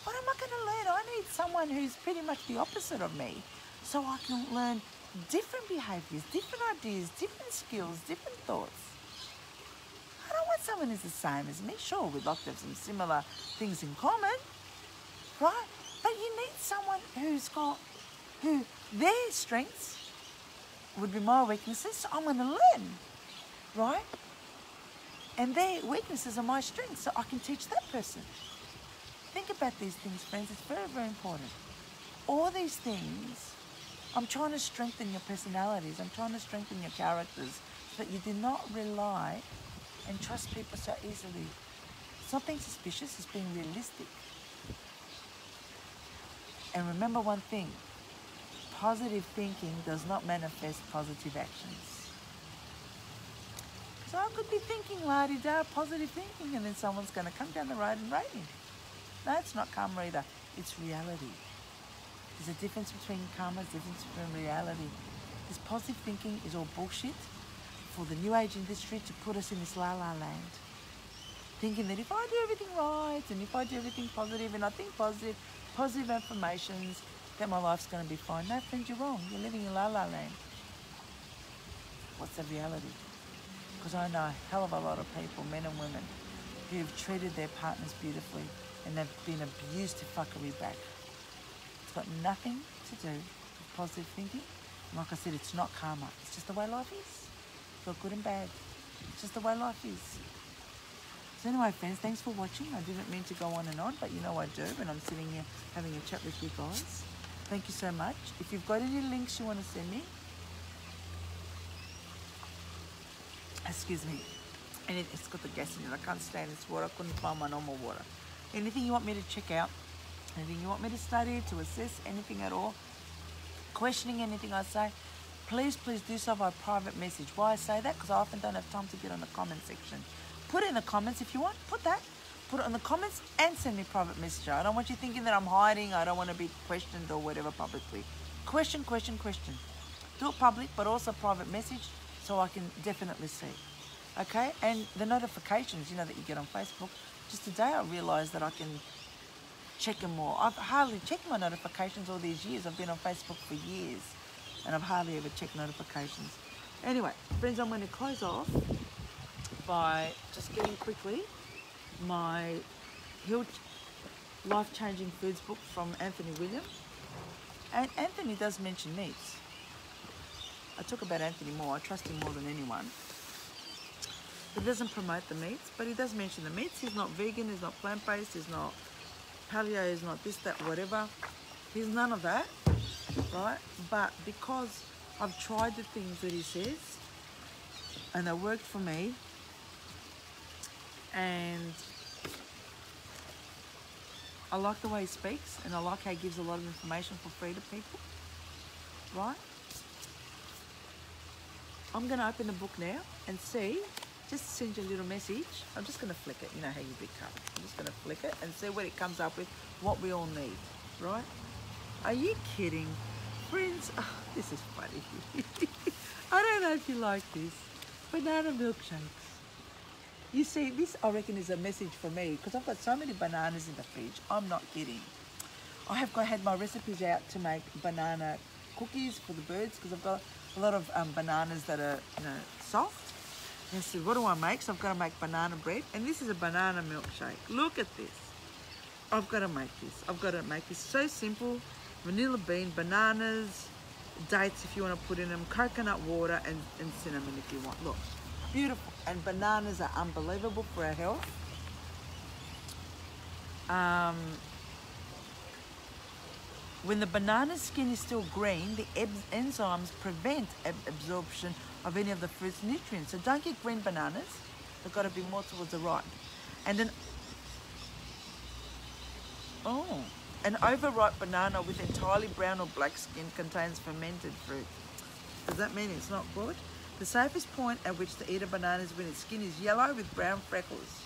What am I going to learn? I need someone who's pretty much the opposite of me, so I can learn different behaviours, different ideas, different skills, different thoughts. I don't want someone who's the same as me. Sure, we'd like to have some similar things in common, right? But you need someone who their strengths would be my weaknesses, so I'm going to learn, right? And their weaknesses are my strengths, so I can teach that person. Think about these things, friends. It's very, very important. All these things, I'm trying to strengthen your personalities. I'm trying to strengthen your characters so that you do not rely and trust people so easily. It's not being suspicious, it's being realistic. And remember one thing, positive thinking does not manifest positive actions. So I could be thinking la-di-da, positive thinking, and then someone's going to come down the road and rape me. No, it's not karma either. It's reality. There's a difference between karma, there's a difference between reality. This positive thinking is all bullshit for the new age industry to put us in this la-la land. Thinking that if I do everything right, and if I do everything positive, and I think positive affirmations, that my life's going to be fine. No, friend, you're wrong. You're living in la-la land. What's the reality? Because I know a hell of a lot of people, men and women, who've treated their partners beautifully and they've been abused to fuckery back. It's got nothing to do with positive thinking. And like I said, it's not karma. It's just the way life is. It's got good and bad. It's just the way life is. So anyway, friends, thanks for watching. I didn't mean to go on and on, but you know I do when I'm sitting here having a chat with you guys. Thank you so much. If you've got any links you want to send me, excuse me, and it's got the gas in it. I can't stand this water. I couldn't find my normal water. Anything you want me to check out, anything you want me to study, to assess, anything at all, questioning anything I say, please do so by private message. Why I say that? Because I often don't have time to get on the comment section. Put it in the comments if you want. Put it in the comments and send me private message. I don't want you thinking that I'm hiding. I don't want to be questioned or whatever publicly. Question. Do it public, but also private message so I can definitely see. Okay? And the notifications, you know, that you get on Facebook. Just today I realised that I can check them more. I've hardly checked my notifications all these years. I've been on Facebook for years and I've hardly ever checked notifications. Anyway, friends, I'm going to close off by just getting quickly my Life-Changing Foods book from Anthony William. And Anthony does mention meats. I talk about Anthony more. I trust him more than anyone. He doesn't promote the meats, but he does mention the meats. He's not vegan, he's not plant-based, he's not paleo, he's not this, that, whatever. He's none of that, right? But because I've tried the things that he says, and they worked for me, and I like the way he speaks, and I like how he gives a lot of information for free to people, right? I'm going to open the book now and see. Just send you a little message. I'm just going to flick it. You know how you become. I'm just going to flick it and see what it comes up with, what we all need, right? Are you kidding? Friends, oh, this is funny. I don't know if you like this. Banana milkshakes. You see, this I reckon is a message for me because I've got so many bananas in the fridge. I'm not kidding. I have had my recipes out to make banana cookies for the birds because I've got a lot of bananas that are, you know, soft. And so what do I make? So I've got to make banana bread, and this is a banana milkshake. Look at this. I've got to make this. So simple. Vanilla bean, bananas, dates if you want to put in them, coconut water, and cinnamon if you want. Look, beautiful. And bananas are unbelievable for our health. When the banana skin is still green, the enzymes prevent absorption of any of the fruit's nutrients. So don't get green bananas. They've got to be more towards the ripe. And an overripe banana with entirely brown or black skin contains fermented fruit. Does that mean it's not good? The safest point at which to eat a banana is when its skin is yellow with brown freckles.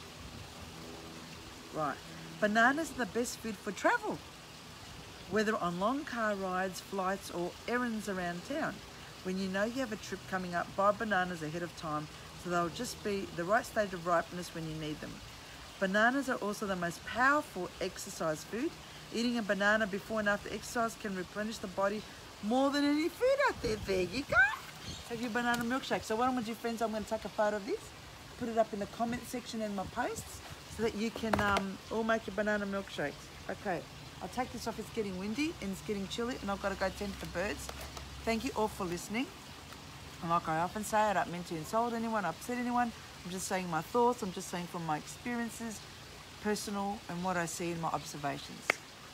Right. Bananas are the best food for travel, whether on long car rides, flights, or errands around town. When you know you have a trip coming up, buy bananas ahead of time so they'll just be the right stage of ripeness when you need them. Bananas are also the most powerful exercise food. Eating a banana before and after exercise can replenish the body more than any food out there. There you go. Have your banana milkshake. So what I'm going to do, friends, I'm going to take a photo of this, put it up in the comment section in my posts so that you can all make your banana milkshakes. Okay, I'll take this off. It's getting windy and it's getting chilly and I've got to go tend to the birds. Thank you all for listening. And like I often say, I don't mean to insult anyone, upset anyone. I'm just saying my thoughts. I'm just saying from my experiences, personal, and what I see in my observations.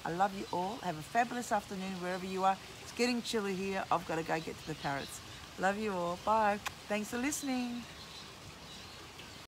I love you all. Have a fabulous afternoon wherever you are. It's getting chilly here. I've got to go get to the parrots. Love you all. Bye. Thanks for listening.